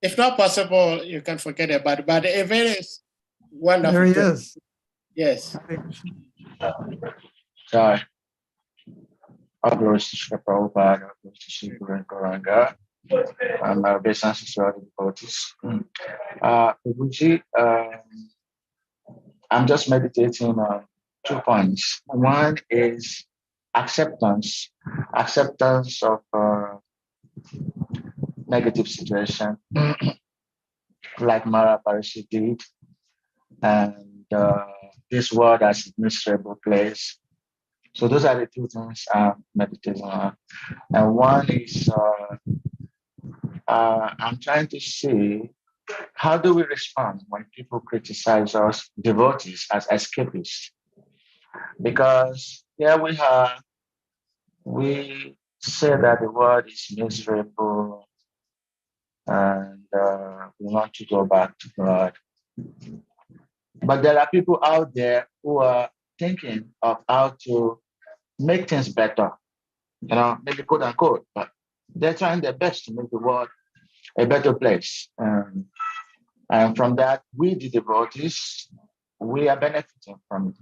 If not possible, you can forget about it. But if it is, wonderful. There he is. Yes. Hare Krishna. Jai. All glories to Srila Prabhupada, all glories to Sri Guru and Gauranga, and my obeisances to all the devotees. Prabhuji, I'm just meditating on 2 points. One is acceptance of negative situation, like Mara Parishit did, and this world as a miserable place. So those are the 2 things I'm meditating on. And one is I'm trying to see how do we respond when people criticize us devotees as escapists? Because here we say that the world is miserable and we want to go back to God. But there are people out there who are thinking of how to make things better, maybe quote unquote, but they're trying their best to make the world a better place. And from that, we, the devotees, we are benefiting from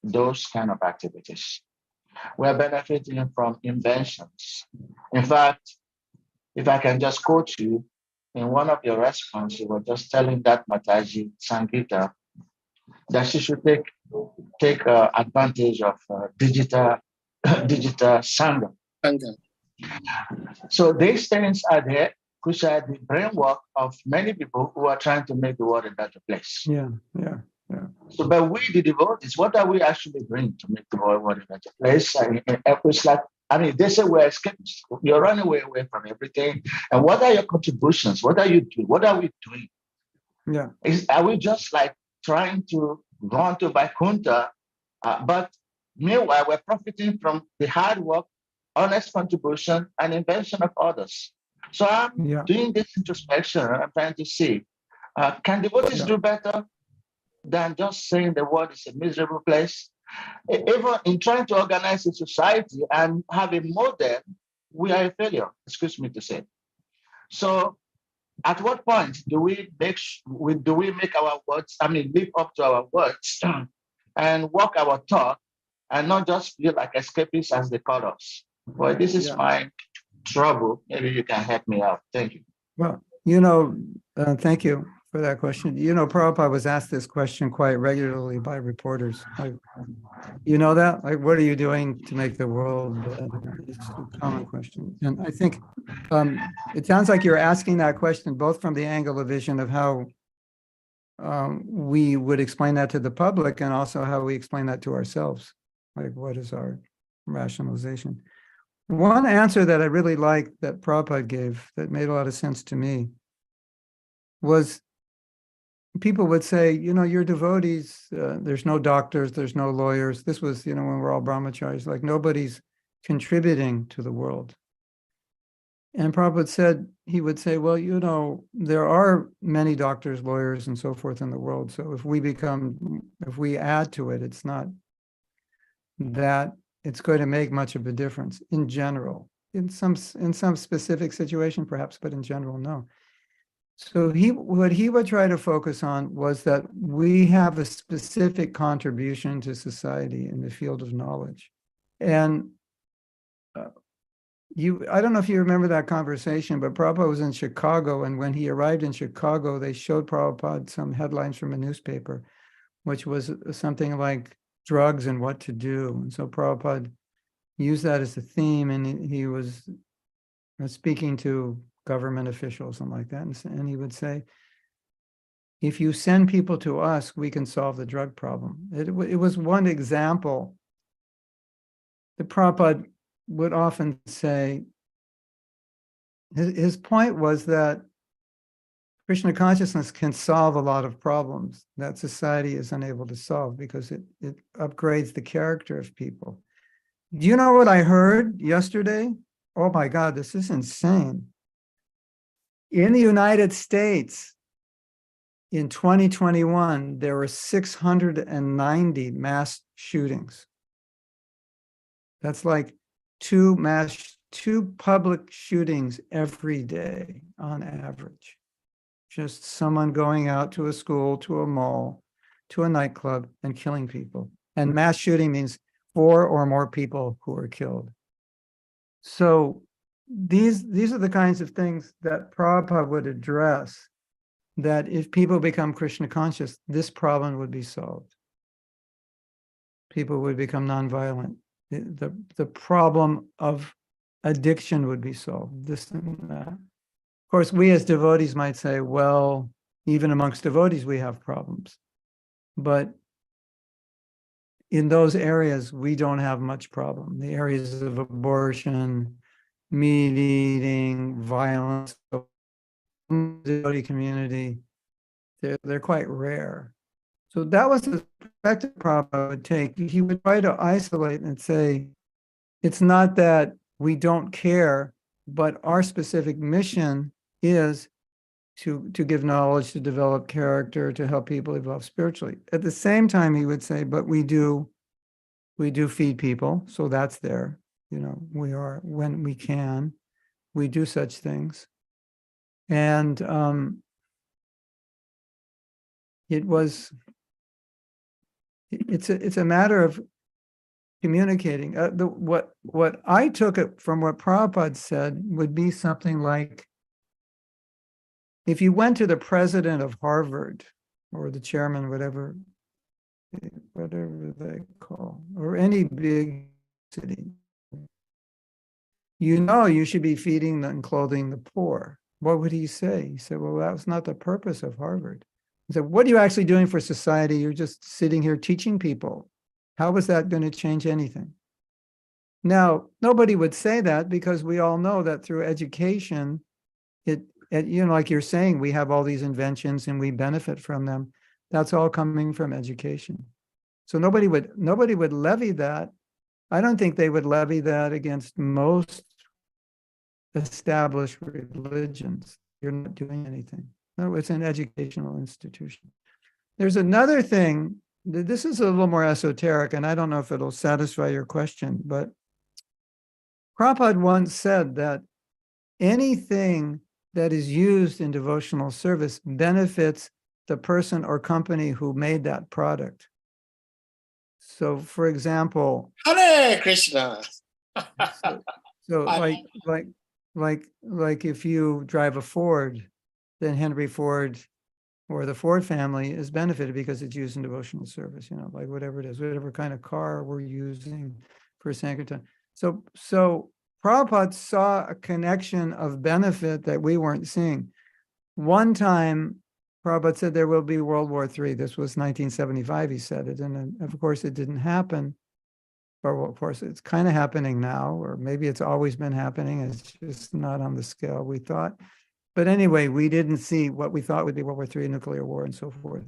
those kind of activities. We are benefiting from inventions. In fact, if I can just quote you, in one of your responses, you were just telling that Mataji Sangita that she should take advantage of digital sangha. So these things are there, which are the brainwork of many people who are trying to make the world a better place. Yeah. So, but we, the devotees, what are we actually doing to make the world a better place? It's like, they say we're escapists. You're running away from everything. And what are your contributions? What are you doing? What are we doing? Yeah. Are we just like trying to run to Vaikuntha? But meanwhile, we're profiting from the hard work, honest contribution, and invention of others. So I'm doing this introspection, and I'm trying to see, can devotees do better than just saying the world is a miserable place? Even in trying to organize a society and have a model, we are a failure, excuse me to say. So at what point do we make our words, live up to our words and walk our talk and not just feel like escapists as they call us? Well, this is my trouble. Maybe you can help me out. Thank you. Well, thank you for that question. Prabhupada was asked this question quite regularly by reporters. Like, that? Like, what are you doing to make the world better? It's a common question. And I think it sounds like you're asking that question both from the angle of vision of how we would explain that to the public and also how we explain that to ourselves. Like, what is our rationalization? One answer that I really liked that Prabhupada gave that made a lot of sense to me was people would say, you're devotees, there's no doctors, there's no lawyers. This was, when we're all brahmacharis, like nobody's contributing to the world. And Prabhupada he would say, well, there are many doctors, lawyers, and so forth in the world. So if we add to it, it's not that it's going to make much of a difference in general. In some specific situation, perhaps, but in general, no. So what he would try to focus on was that we have a specific contribution to society in the field of knowledge. And I don't know if you remember that conversation, but Prabhupada was in Chicago, and when he arrived in Chicago, they showed Prabhupada some headlines from a newspaper, which was something like drugs and what to do. And so Prabhupada used that as a theme, and he was speaking to government officials and like that. And he would say, if you send people to us, we can solve the drug problem. It was one example. The Prabhupada would often say, his point was that Krishna consciousness can solve a lot of problems that society is unable to solve because it upgrades the character of people. Do you know what I heard yesterday? Oh my God, this is insane. In the United States, in 2021, there were 690 mass shootings. That's like two public shootings every day on average. Just someone going out to a school, to a mall, to a nightclub and killing people. And mass shooting means 4 or more people who were killed. So these are the kinds of things that Prabhupada would address, that if people become Krishna conscious, this problem would be solved. People would become nonviolent. The problem of addiction would be solved, this and that. Of course, we as devotees might say, well, even amongst devotees, we have problems. But in those areas, we don't have much problem. The areas of abortion, meat eating, violence, in the devotee community, they're quite rare. So that was the perspective Prabhupada would take. He would try to isolate and say, it's not that we don't care, but our specific mission is to give knowledge, to develop character, to help people evolve spiritually. At the same time, he would say, but we do feed people, so that's there. You know, we are, when we can, we do such things. And it's a matter of communicating. What I took it from what Prabhupada said would be something like, if you went to the president of Harvard or the chairman, whatever they call, or any big city, you know you should be feeding and clothing the poor. What would he say? He said, well, that was not the purpose of Harvard. He said, what are you actually doing for society? You're just sitting here teaching people. How is that going to change anything? Now, nobody would say that, because we all know that through education, you know, like you're saying, we have all these inventions and we benefit from them. That's all coming from education. So nobody would levy that. I don't think they would levy that against most established religions. You're not doing anything. No, it's an educational institution. There's another thing. This is a little more esoteric, and I don't know if it'll satisfy your question, but Prabhupada once said that anything that is used in devotional service benefits the person or company who made that product. So, for example, Hare Krishna. so like if you drive a Ford, then Henry Ford or the Ford family is benefited because it's used in devotional service, you know, like whatever it is, whatever kind of car we're using for Sankirtan. So Prabhupada saw a connection of benefit that we weren't seeing. One time, Prabhupada said there will be World War III. This was 1975, he said it. And of course, it didn't happen. Or of course, it's kind of happening now, or maybe it's always been happening. It's just not on the scale we thought. But anyway, we didn't see what we thought would be World War III, nuclear war, and so forth.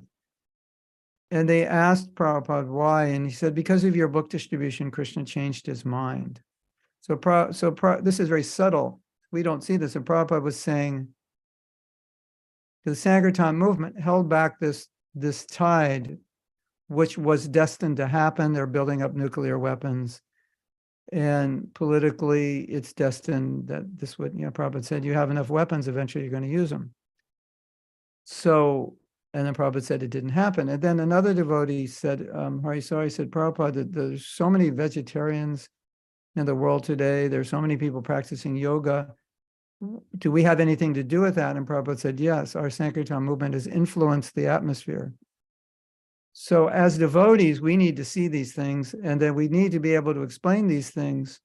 And they asked Prabhupada why, and he said, because of your book distribution, Krishna changed his mind. So this is very subtle. We don't see this. And Prabhupada was saying, the Sankirtan movement held back this tide, which was destined to happen. They're building up nuclear weapons. And politically, it's destined that this would, you know, Prabhupada said, you have enough weapons, eventually you're going to use them. So, and then Prabhupada said it didn't happen. And then another devotee said, Harisari said, Prabhupada, that there's so many vegetarians in the world today. There's so many people practicing yoga. Do we have anything to do with that? And Prabhupada said, yes, our Sankirtan movement has influenced the atmosphere. So as devotees, we need to see these things, and then we need to be able to explain these things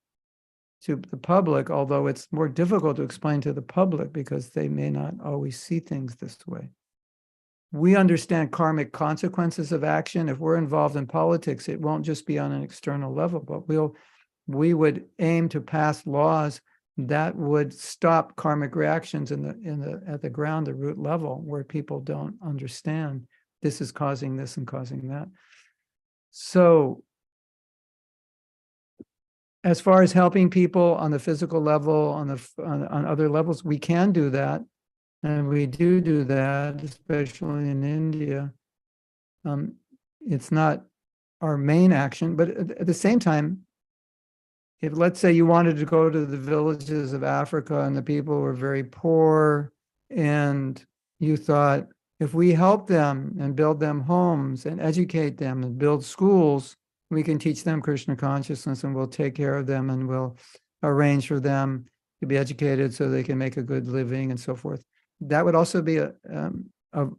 to the public, although it's more difficult to explain to the public because they may not always see things this way. We understand karmic consequences of action. If we're involved in politics, it won't just be on an external level, but we would aim to pass laws that would stop karmic reactions at the ground, the root level, where people don't understand this is causing this and causing that. So as far as helping people on the physical level, on other levels, we can do that. And we do that, especially in India. It's not our main action, but at the same time, if let's say you wanted to go to the villages of Africa and the people were very poor, and you thought, if we help them and build them homes and educate them and build schools, We can teach them Krishna consciousness, and we'll take care of them, and we'll arrange for them to be educated so they can make a good living and so forth. That would also be a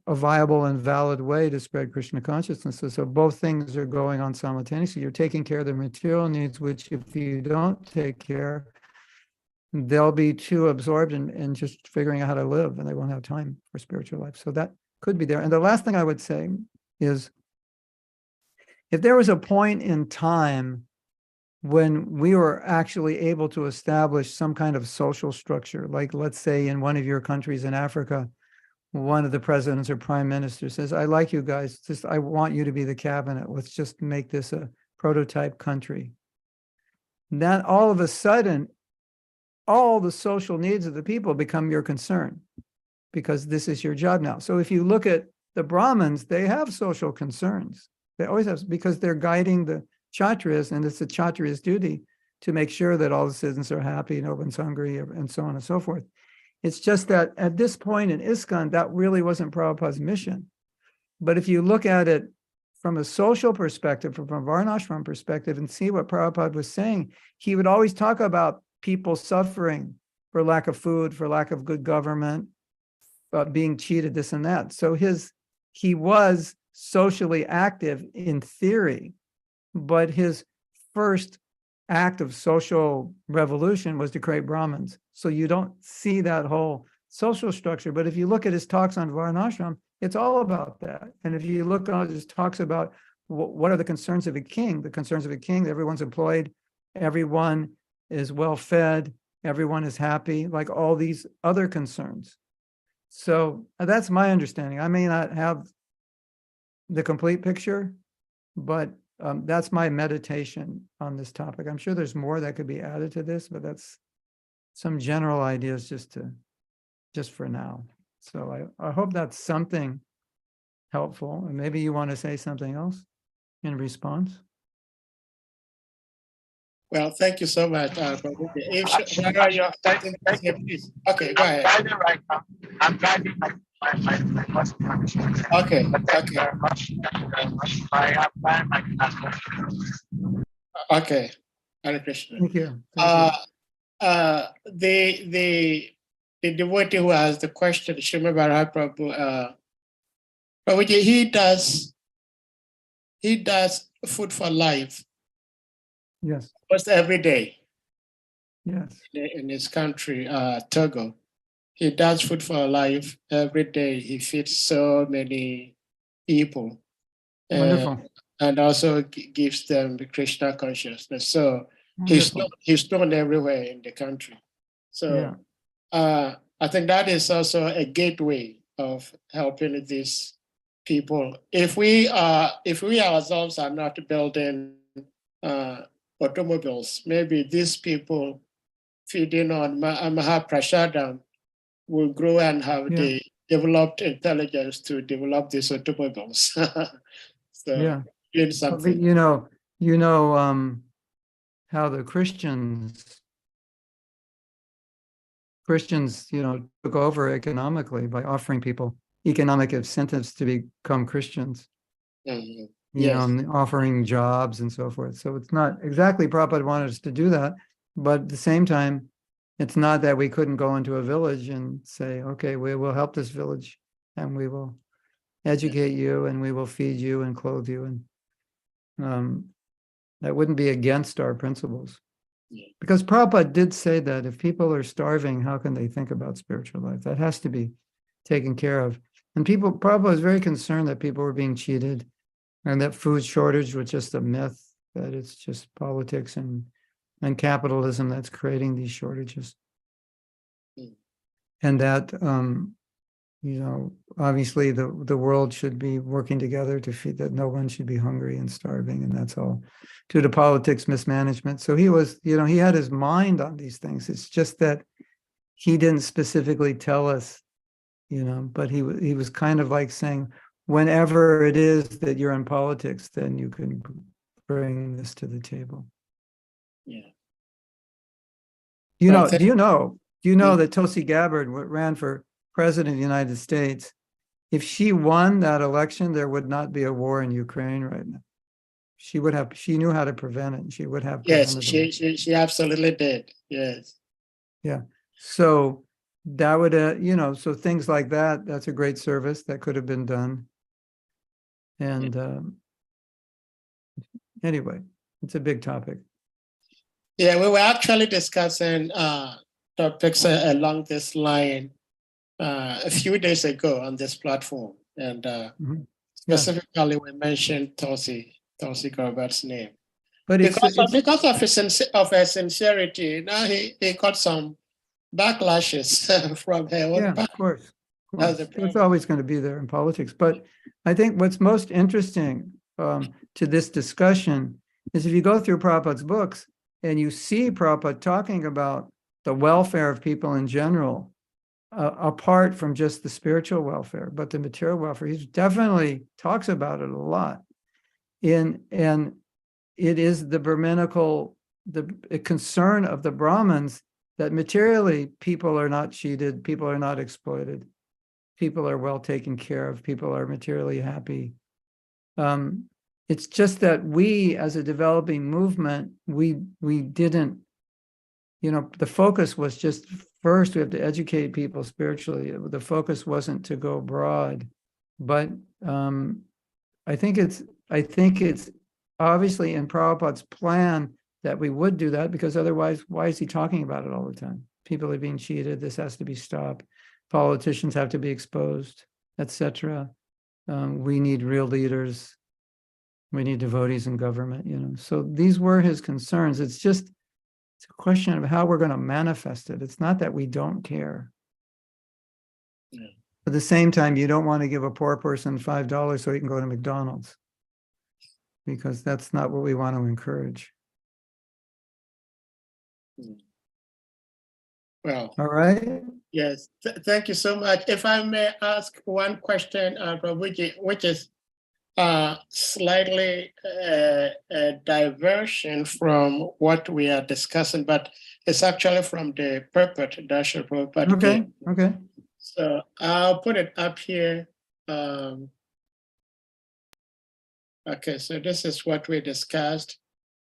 viable and valid way to spread Krishna consciousness. So both things are going on simultaneously. You're taking care of their material needs, which if you don't take care, they'll be too absorbed in just figuring out how to live, and they won't have time for spiritual life. So that could be there. And the last thing I would say is, if there was a point in time when we were actually able to establish some kind of social structure, like let's say in one of your countries in Africa, one of the presidents or prime ministers says, I like you guys, just I want you to be the cabinet. Let's just make this a prototype country. Then all of a sudden, all the social needs of the people become your concern, because this is your job now. So if you look at the Brahmins, they have social concerns. They always have, because they're guiding the Kshatriyas, and it's the Kshatriya's duty to make sure that all the citizens are happy, no one's hungry, and so on and so forth. It's just that at this point in ISKCON, that really wasn't Prabhupada's mission. But if you look at it from a social perspective, from a Varnashram perspective, and see what Prabhupada was saying, he would always talk about people suffering for lack of food, for lack of good government, being cheated, this and that. So he was socially active in theory, but his first act of social revolution was to create Brahmins. So you don't see that whole social structure. But if you look at his talks on Varnashram, it's all about that. And if you look at his talks about what are the concerns of a king, the concerns of a king, everyone's employed, everyone is well fed, everyone is happy, like all these other concerns. So that's my understanding. I may not have the complete picture, but that's my meditation on this topic. I'm sure there's more that could be added to this, but that's some general ideas just for now. So I hope that's something helpful. And maybe you want to say something else in response. Well, thank you so much, Prabhu. If you have something to say, please. Okay, go ahead. I'm driving right now. I'm driving my bus. Okay, But thank okay. you very much. Thank you very much. If I have time, I can ask questions. Okay, Hare Krishna. Thank you. Thank you. The devotee who asked the question, Srimad Bharata Prabhu, Prabhuji, he does food for life Yes, almost every day yes. in his country, Togo. He does food for life every day. He feeds so many people. Wonderful. And also gives them the Krishna consciousness. So Wonderful. he's known everywhere in the country. So I think that is also a gateway of helping these people. If we ourselves are not building automobiles, maybe these people feeding on Mahaprasadam will grow and have the developed intelligence to develop these automobiles. So doing something. You know how the Christians, took over economically by offering people economic incentives to become Christians. Mhm. You know, and offering jobs and so forth. So it's not exactly Prabhupada wanted us to do that, but at the same time, it's not that we couldn't go into a village and say, okay, we will help this village and we will educate you and we will feed you and clothe you. And that wouldn't be against our principles. Yeah. Because Prabhupada did say that if people are starving, how can they think about spiritual life? That has to be taken care of. And Prabhupada was very concerned that people were being cheated and that food shortage was just a myth, that it's just politics and capitalism that's creating these shortages. Mm. And that, obviously the world should be working together to feed, that no one should be hungry and starving, and that's all due to politics mismanagement. So he was, he had his mind on these things. It's just that he didn't specifically tell us, but he was kind of like saying, whenever it is that you're in politics, then you can bring this to the table. Yeah. Do you know that Tulsi Gabbard ran for president of the United States? If she won that election, there would not be a war in Ukraine right now. she knew how to prevent it. She would have Yes, prevented it. she absolutely did. Yes. Yeah. So that would, so things like that, that's a great service that could have been done. And anyway, it's a big topic. Yeah, we were actually discussing topics along this line a few days ago on this platform. And Mhm. specifically, we mentioned Tulsi Gabbard's name. But Because of her sincerity, now he got some backlashes from her own yeah, party. of course. That's the It's problem. always going to be there in politics. But I think what's most interesting to this discussion is if you go through Prabhupada's books and you see Prabhupada talking about the welfare of people in general, apart from just the spiritual welfare, but the material welfare, he definitely talks about it a lot. And it is the Brahminical, the concern of the Brahmins that materially people are not cheated, people are not exploited, people are well taken care of, people are materially happy. It's just that we, as a developing movement, we didn't, the focus was just first we have to educate people spiritually. The focus wasn't to go broad, but I think it's obviously in Prabhupada's plan that we would do that, because otherwise, why is he talking about it all the time? People are being cheated. This has to be stopped. Politicians have to be exposed, etc. We need real leaders. We need devotees in government, So these were his concerns. It's a question of how we're going to manifest it. It's not that we don't care. Yeah. At the same time, you don't want to give a poor person $5 so he can go to McDonald's, because that's not what we want to encourage. Well, all right. Yes, thank you so much. If I may ask one question, Prabhuji, which is slightly a diversion from what we are discussing, but it's actually from the purport that Sri Prabhupada gave. Okay. So I'll put it up here. Okay, so this is what we discussed.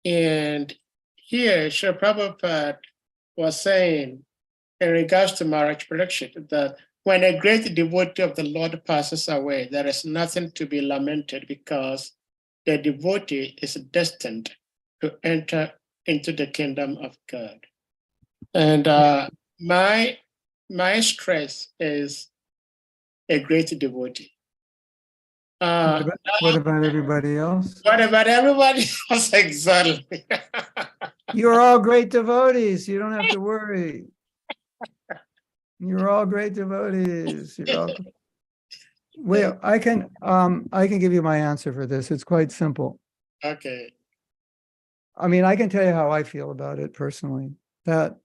And here, Sri Prabhupada was saying, in regards to marriage prediction, that when a great devotee of the Lord passes away, there is nothing to be lamented, because the devotee is destined to enter into the kingdom of God. And my stress is a great devotee. What about everybody else? What about everybody else? Exactly. You're all great devotees. You don't have to worry. You're all great devotees. Well, I can give you my answer for this. It's quite simple. Okay. I mean, I can tell you how I feel about it personally. That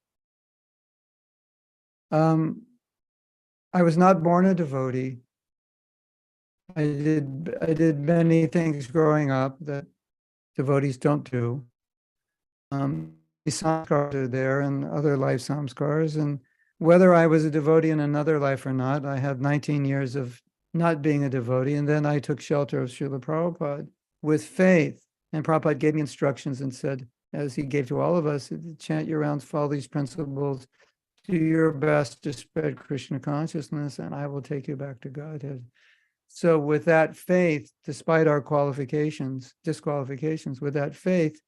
I was not born a devotee. I did many things growing up that devotees don't do. Samskars are there, and other life samskars, and whether I was a devotee in another life or not, I had 19 years of not being a devotee, and then I took shelter of Srila Prabhupada with faith, and Prabhupada gave me instructions and said, as he gave to all of us, chant your rounds, follow these principles, do your best to spread Krishna consciousness, and I will take you back to Godhead. So with that faith, despite our disqualifications, with that faith,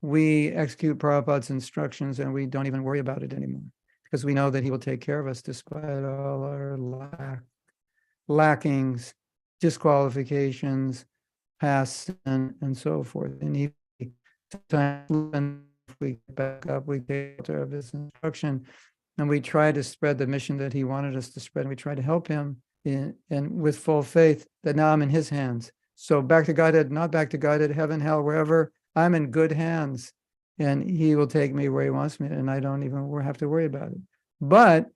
we execute Prabhupada's instructions, and we don't even worry about it anymore, because we know that he will take care of us despite all our lackings, disqualifications, past sin, and so forth. And sometimes if we get back up, we take care of his instruction, and we try to spread the mission that he wanted us to spread, and we try to help him and with full faith that now I'm in his hands. So back to Godhead, not back to Godhead, heaven, hell, wherever, I'm in good hands, and he will take me where he wants me, and I don't even have to worry about it. But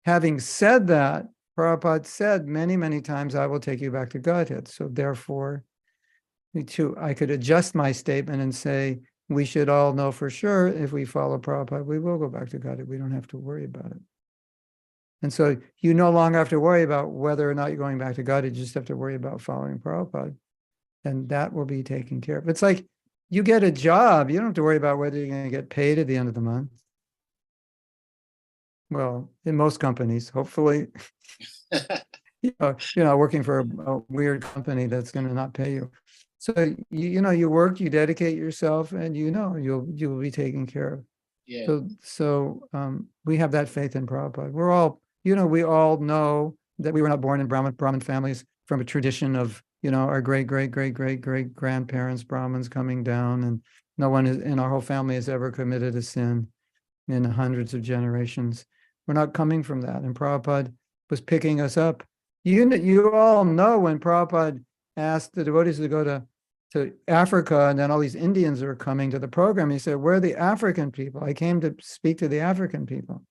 having said that, Prabhupada said many, many times, I will take you back to Godhead. So therefore, I could adjust my statement and say, we should all know for sure, if we follow Prabhupada, we will go back to Godhead. We don't have to worry about it. And so you no longer have to worry about whether or not you're going back to God. You just have to worry about following Prabhupada. and that will be taken care of. It's like you get a job, you don't have to worry about whether you're going to get paid at the end of the month. Well, in most companies, hopefully, you're not working for a weird company that's going to not pay you. So you work, you dedicate yourself, and you'll be taken care of. Yeah. So we have that faith in Prabhupada. We're all, we all know that we were not born in Brahmin families from a tradition of, our great grandparents, Brahmins coming down, and no one in our whole family has ever committed a sin in hundreds of generations. We're not coming from that. And Prabhupada was picking us up. You all know when Prabhupada asked the devotees to go to Africa, and then all these Indians are coming to the program. He said, where are the African people? I came to speak to the African people,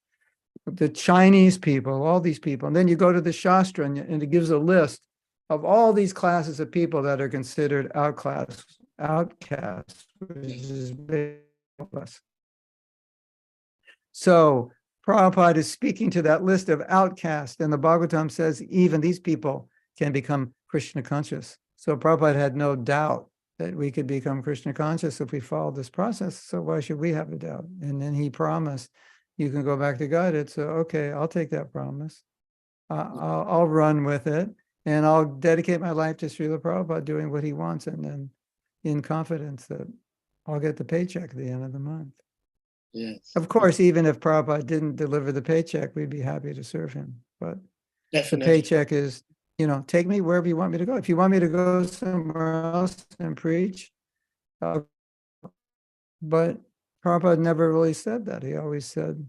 the Chinese people, all these people. And then you go to the Shastra, and it gives a list of all these classes of people that are considered outcasts, which is us. So Prabhupada is speaking to that list of outcasts, and the Bhagavatam says even these people can become Krishna conscious. So Prabhupada had no doubt that we could become Krishna conscious if we followed this process. So why should we have a doubt? And then he promised, you can go back to God. So, okay, I'll take that promise. I'll run with it, and I'll dedicate my life to Srila Prabhupada doing what he wants, and then in confidence that I'll get the paycheck at the end of the month. Yes. Of course, even if Prabhupada didn't deliver the paycheck, we'd be happy to serve him. But Definitely. the paycheck is, take me wherever you want me to go. If you want me to go somewhere else and preach, but Prabhupada never really said that. He always said,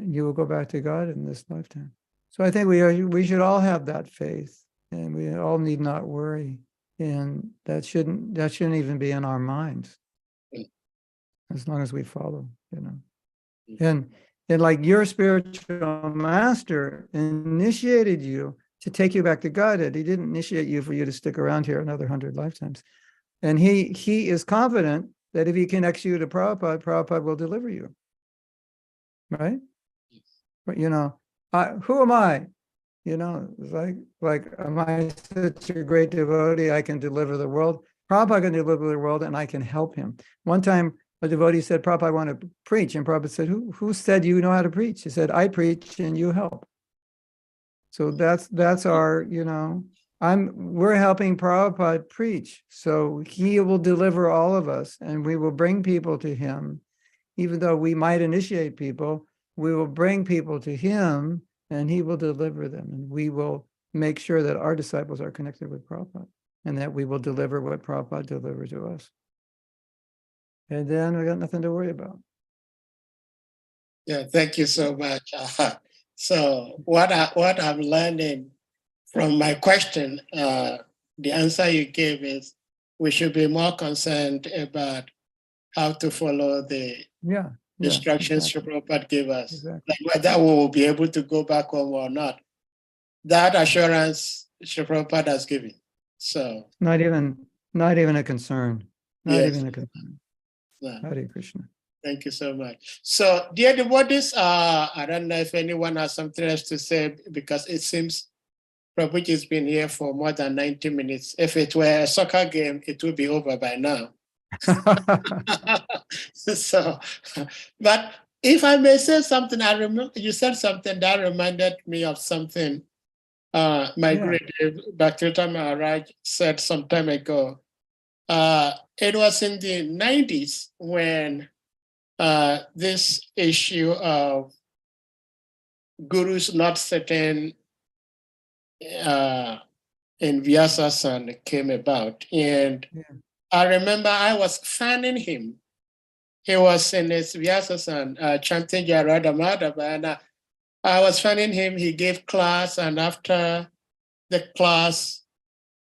you will go back to God in this lifetime. So I think we should all have that faith, and we all need not worry. And that shouldn't even be in our minds, as long as we follow, And like your spiritual master initiated you to take you back to Godhead. He didn't initiate you for you to stick around here another 100 lifetimes. And he is confident that if he connects you to Prabhupada, Prabhupada will deliver you. Right? But who am I? It's like, am I such a great devotee? I can deliver the world. Prabhupada can deliver the world, and I can help him. One time, a devotee said, Prabhupada, I want to preach. And Prabhupada said, who said you know how to preach? He said, I preach and you help. So that's our, we're helping Prabhupada preach. So he will deliver all of us, and we will bring people to him. Even though we might initiate people, we will bring people to him, and he will deliver them. And we will make sure that our disciples are connected with Prabhupada, and that we will deliver what Prabhupada delivered to us. And then we got nothing to worry about. Yeah, thank you so much. So what I'm learning from my question, the answer you gave is we should be more concerned about how to follow the instructions exactly. Prabhupada gave us, Exactly. like whether we will be able to go back home or not. That assurance Prabhupada has given. So not even a concern. Not even a concern. Hare Krishna. Thank you so much. So, dear devotees, I don't know if anyone has something else to say, because it seems Prabhuji has been here for more than 90 minutes. If it were a soccer game, it would be over by now. So, but if I may say something, I remember you said something that reminded me of something my great Bhaktivedanta Maharaj said some time ago. It was in the 90s when this issue of gurus not sitting in Vyasasana came about. And I remember I was fanning him. He was in his Vyasasana chanting Jarada Madhava, and I was fanning him. He gave class, and after the class,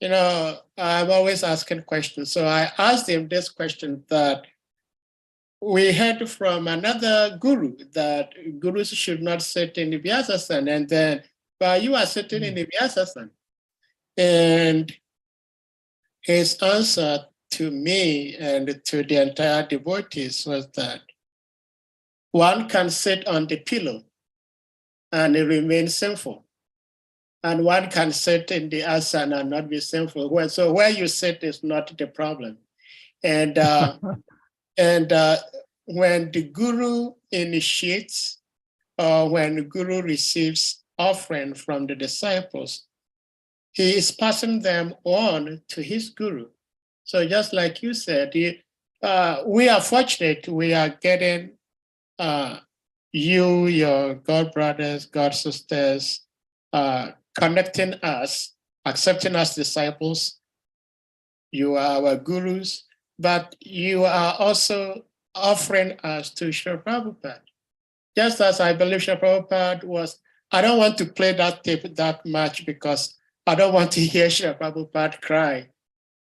I'm always asking questions. So I asked him this question that we heard from another guru that gurus should not sit in the Vyasasana, and then, but you are sitting in the Vyasasana. And his answer to me and to the entire devotees was that one can sit on the pillow and it remains sinful. and one can sit in the asana and not be sinful. So where you sit is not the problem. And when the guru initiates, or when the guru receives offering from the disciples, he is passing them on to his guru. So just like you said, we are fortunate. We are getting you, your God brothers, God sisters, connecting us, accepting us disciples. You are our gurus, but you are also offering us to Srila Prabhupada. Just as I believe Srila Prabhupada was, I don't want to play that tape that much because I don't want to hear Srila Prabhupada cry.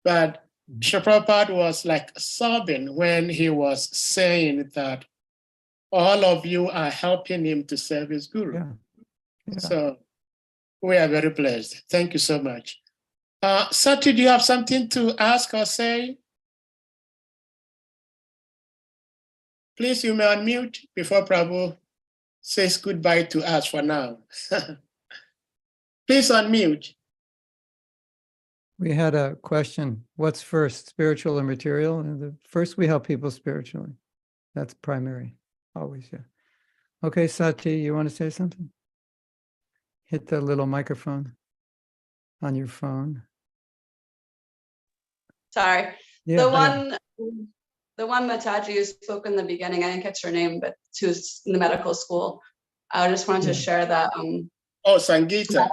But Srila Prabhupada was like sobbing when he was saying that all of you are helping him to serve his guru. Yeah. Yeah. So we are very blessed. Thank you so much. Sati, do you have something to ask or say? Please, you may unmute before Prabhu says goodbye to us for now. Please unmute. We had a question. What's first, spiritual or material? And first, we help people spiritually. That's primary, always, yeah. Okay, Sati, you want to say something? Hit the little microphone on your phone. Sorry. Yeah, The one Mataji who spoke in the beginning, I didn't catch her name, but she was in the medical school. I just wanted to share that. Oh, Sangeeta.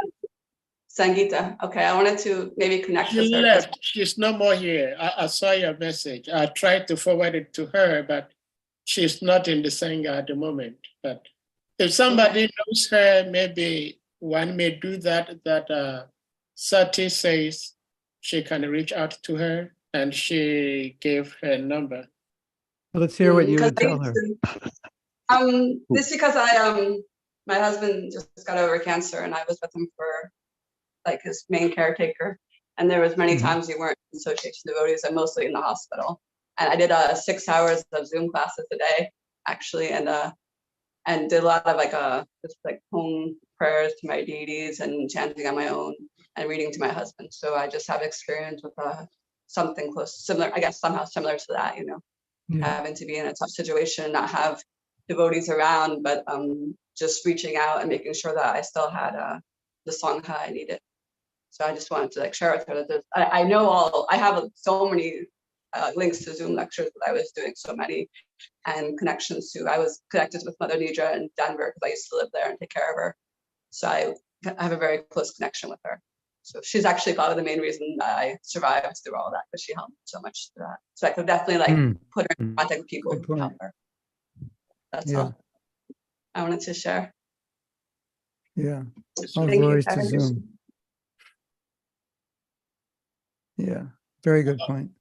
Sangeeta. Okay, I wanted to maybe connect She with her. left. She's no more here. I saw your message. I tried to forward it to her, but she's not in the Sangha at the moment. But if somebody knows her, maybe one may do that Sati says she can reach out to her, and she gave her number. let's hear what you would tell her. This because my husband just got over cancer, and I was with him for like his main caretaker, and there was many times we weren't in association devotees. I'm mostly in the hospital, and I did 6 hours of Zoom classes a day, actually, and did a lot of just like home prayers to my deities and chanting on my own and reading to my husband. So I just have experience with something close, similar, I guess somehow similar to that, you know, having to be in a tough situation and not have devotees around, but just reaching out and making sure that I still had the Sangha I needed. So I just wanted to like share with her that I know I have so many links to Zoom lectures that I was doing, so many, and connections to. I was connected with Mother Nidra in Denver because I used to live there and take care of her. So I have a very close connection with her. So she's actually part of the main reason that I survived through all that, because she helped me so much through that. So I could definitely like put her in contact with people who can help her. That's all I wanted to share. Yeah. All Thank glories you. to Zoom. Yeah, very good point.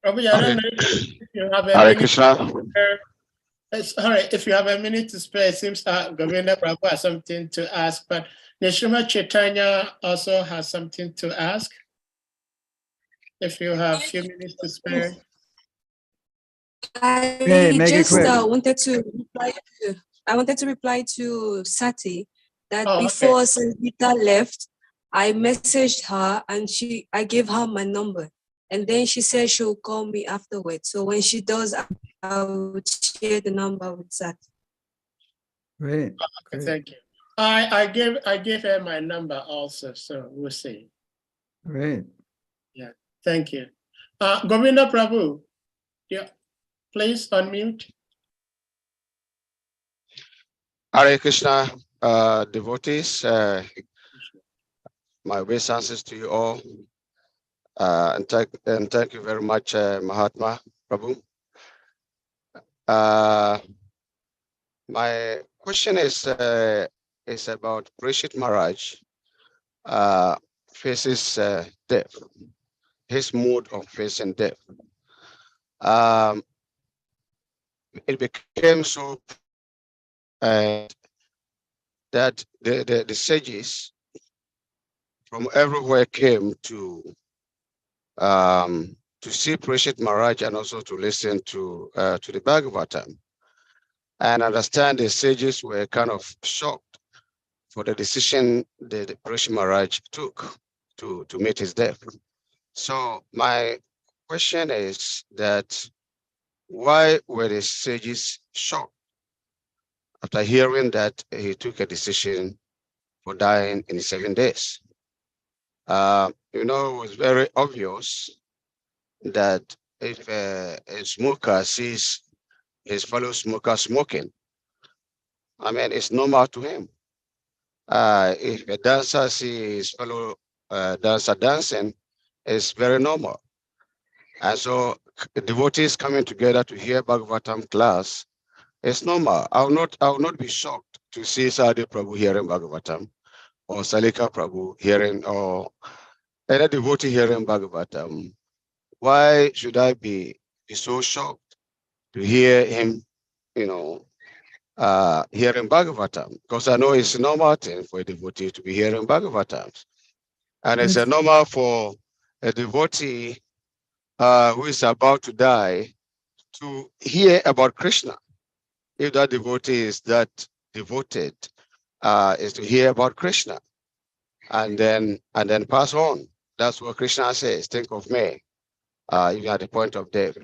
Prabhu, I don't know if you have a Hare minute Krishna. to spare. Sorry, if you have a minute to spare, it seems Govinda Prabhu has something to ask, but Nishima Chaitanya also has something to ask. If you have a few minutes to spare. Hey, make it quick. I wanted to reply to Sati that Oh, before Sangeeta left, I messaged her and I gave her my number, and then she said she'll call me afterwards. So when she does, I will share the number with Sati. Great. Okay, thank you. I gave her my number also, so we'll see. Great. Yeah, thank you. Govinda Prabhu, yeah, please unmute. Hare Krishna, devotees, my obeisances to you all. And thank you very much, Mahatma, Prabhu. My question is about Parikshit Maharaj faces death, his mood of facing death. It became so that the sages from everywhere came to see Parikshit Maharaj and also to listen to the Bhagavatam. And understand the sages were kind of shocked for the decision that Rishi Maharaj took to meet his death. So my question is that why were the sages shocked after hearing that he took a decision for dying in 7 days? It was very obvious that if a smoker sees his fellow smoker smoking, I mean, it's normal to him. If a dancer sees his fellow dancer dancing, it's very normal. And so devotees coming together to hear Bhagavatam class, it's normal. I will not be shocked to see Sadhu Prabhu hearing Bhagavatam, or Salika Prabhu hearing, or any devotee hearing Bhagavatam. Why should I be so shocked to hear him, hearing Bhagavatam? Because I know it's a normal thing for a devotee to be hearing Bhagavatam. And it's a normal for a devotee who is about to die to hear about Krishna. If that devotee is that devoted, is to hear about Krishna and then pass on. That's what Krishna says, think of me, even at the point of death.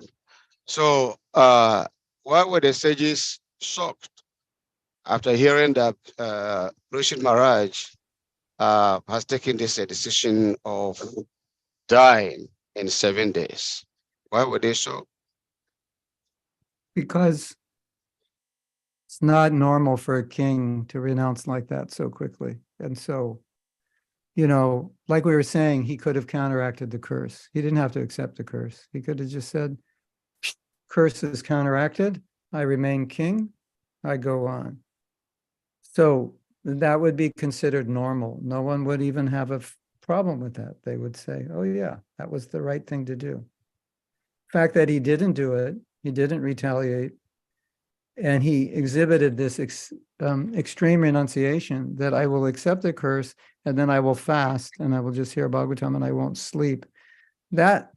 So why were the sages shocked after hearing that Rishi Maharaj has taken this decision of dying in 7 days? Why were they shocked? Because it's not normal for a king to renounce like that so quickly. And so, like we were saying, he could have counteracted the curse. He didn't have to accept the curse. He could have just said, curse is counteracted. I remain king. I go on. So that would be considered normal. No one would even have a problem with that. They would say, oh yeah, that was the right thing to do. The fact that he didn't do it, he didn't retaliate, and he exhibited this extreme renunciation that I will accept the curse and then I will fast and I will just hear Bhagavatam and I won't sleep. That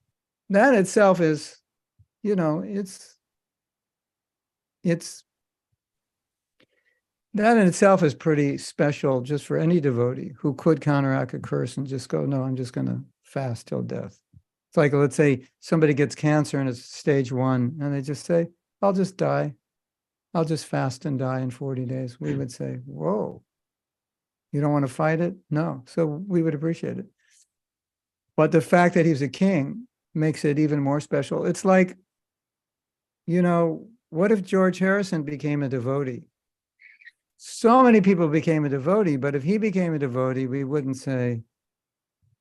itself is, that in itself is pretty special just for any devotee who could counteract a curse and just go, no, I'm just going to fast till death. It's like, let's say somebody gets cancer and it's stage 1 and they just say, I'll just die. I'll just fast and die in 40 days. We would say, whoa, you don't want to fight it? No. So we would appreciate it. But the fact that he's a king makes it even more special. It's like, what if George Harrison became a devotee? So many people became a devotee, but if he became a devotee, we wouldn't say,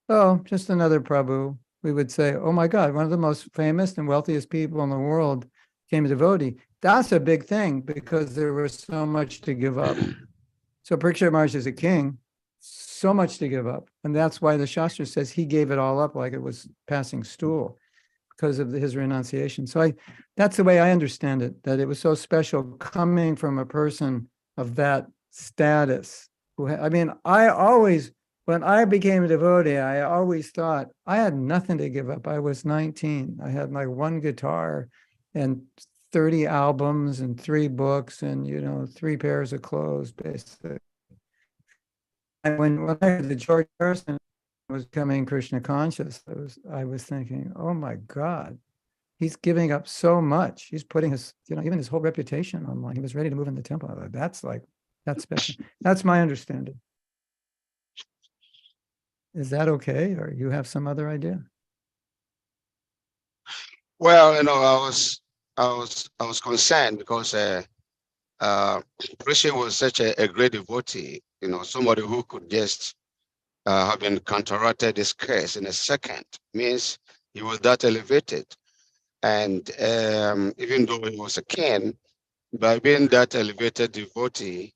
oh, just another Prabhu. We would say, oh my God, one of the most famous and wealthiest people in the world became a devotee. That's a big thing because there was so much to give up. So Parikshit Maharaj is a king, so much to give up. And that's why the Shastra says he gave it all up like it was passing stool because of his renunciation. So that's the way I understand it, that it was so special coming from a person of that status. When I became a devotee, I always thought I had nothing to give up. I was 19. I had like one guitar and 30 albums and 3 books and, 3 pairs of clothes, basically. And when I heard that George Harrison was becoming Krishna conscious, I was thinking, oh my God, he's giving up so much. He's putting his, even his whole reputation on the line. He was ready to move in the temple. That's special. That's my understanding. Is that okay? Or you have some other idea? Well, I was concerned because Rishi was such a great devotee, somebody who could just have been counteracted this curse in a second. Means he was that elevated. And even though he was a king, by being that elevated devotee,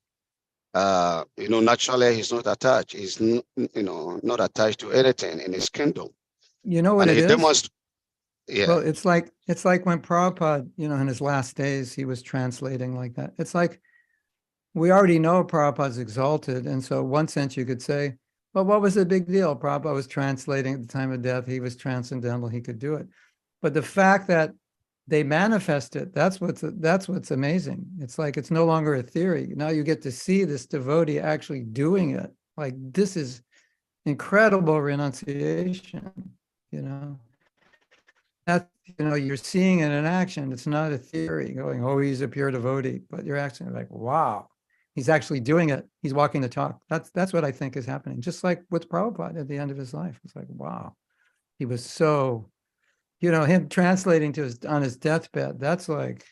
naturally he's not attached. He's not attached to anything in his kingdom. You know what and it is? Yeah. Well, it's like when Prabhupada, in his last days, he was translating like that. It's like we already know Prabhupada's exalted. And so one sense you could say, well, what was the big deal? Prabhupada was translating at the time of death. He was transcendental. He could do it. But the fact that they manifest it. That's what's amazing. It's like it's no longer a theory. Now you get to see this devotee actually doing it. Like this is incredible renunciation, you know. That's, you know, you're seeing it in action. It's not a theory going, oh, he's a pure devotee, but you're actually like, wow, he's actually doing it. He's walking the talk. That's what I think is happening. Just like with Prabhupada at the end of his life. It's like, wow, he was so, you know, him translating to his on his deathbed. That's like,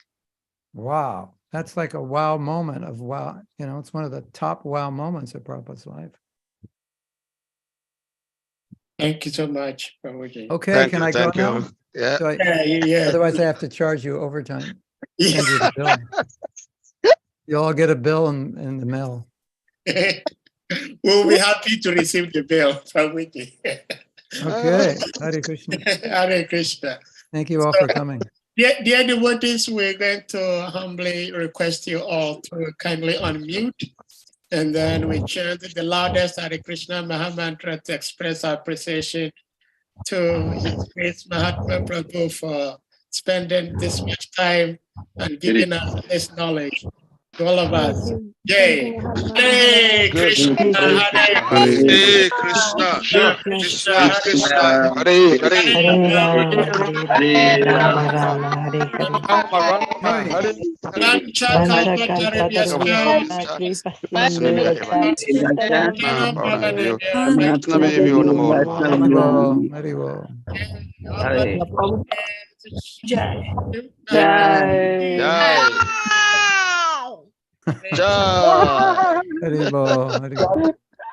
wow. That's like a wow moment of wow. You know, it's one of the top wow moments of Prabhupada's life. Thank you so much, Prabhuji. Okay, Thank can you, I go thank you. now? Yeah. Do I- Yeah. Otherwise, I have to charge you overtime. Yeah. Send you the bill. You'll all get a bill in the mail. We'll be happy to receive the bill, Prabhuji. Okay, Hare Krishna. Hare Krishna. Thank you all for coming. Dear devotees, we're going to humbly request you all to kindly unmute, and then we chant the loudest Hare Krishna Maha Mantra to express our appreciation to His Grace Mahatma Prabhu for spending this much time and giving us this knowledge to all of us. Yay! Hare Krishna, Hare Hare Krishna, Krishna Krishna, Hare Hare, Hare Rama, Rama Rama, Hare Hare. Rama Rama, Hare Hare. Haribo. Jai. Jai. Jai. Haribo.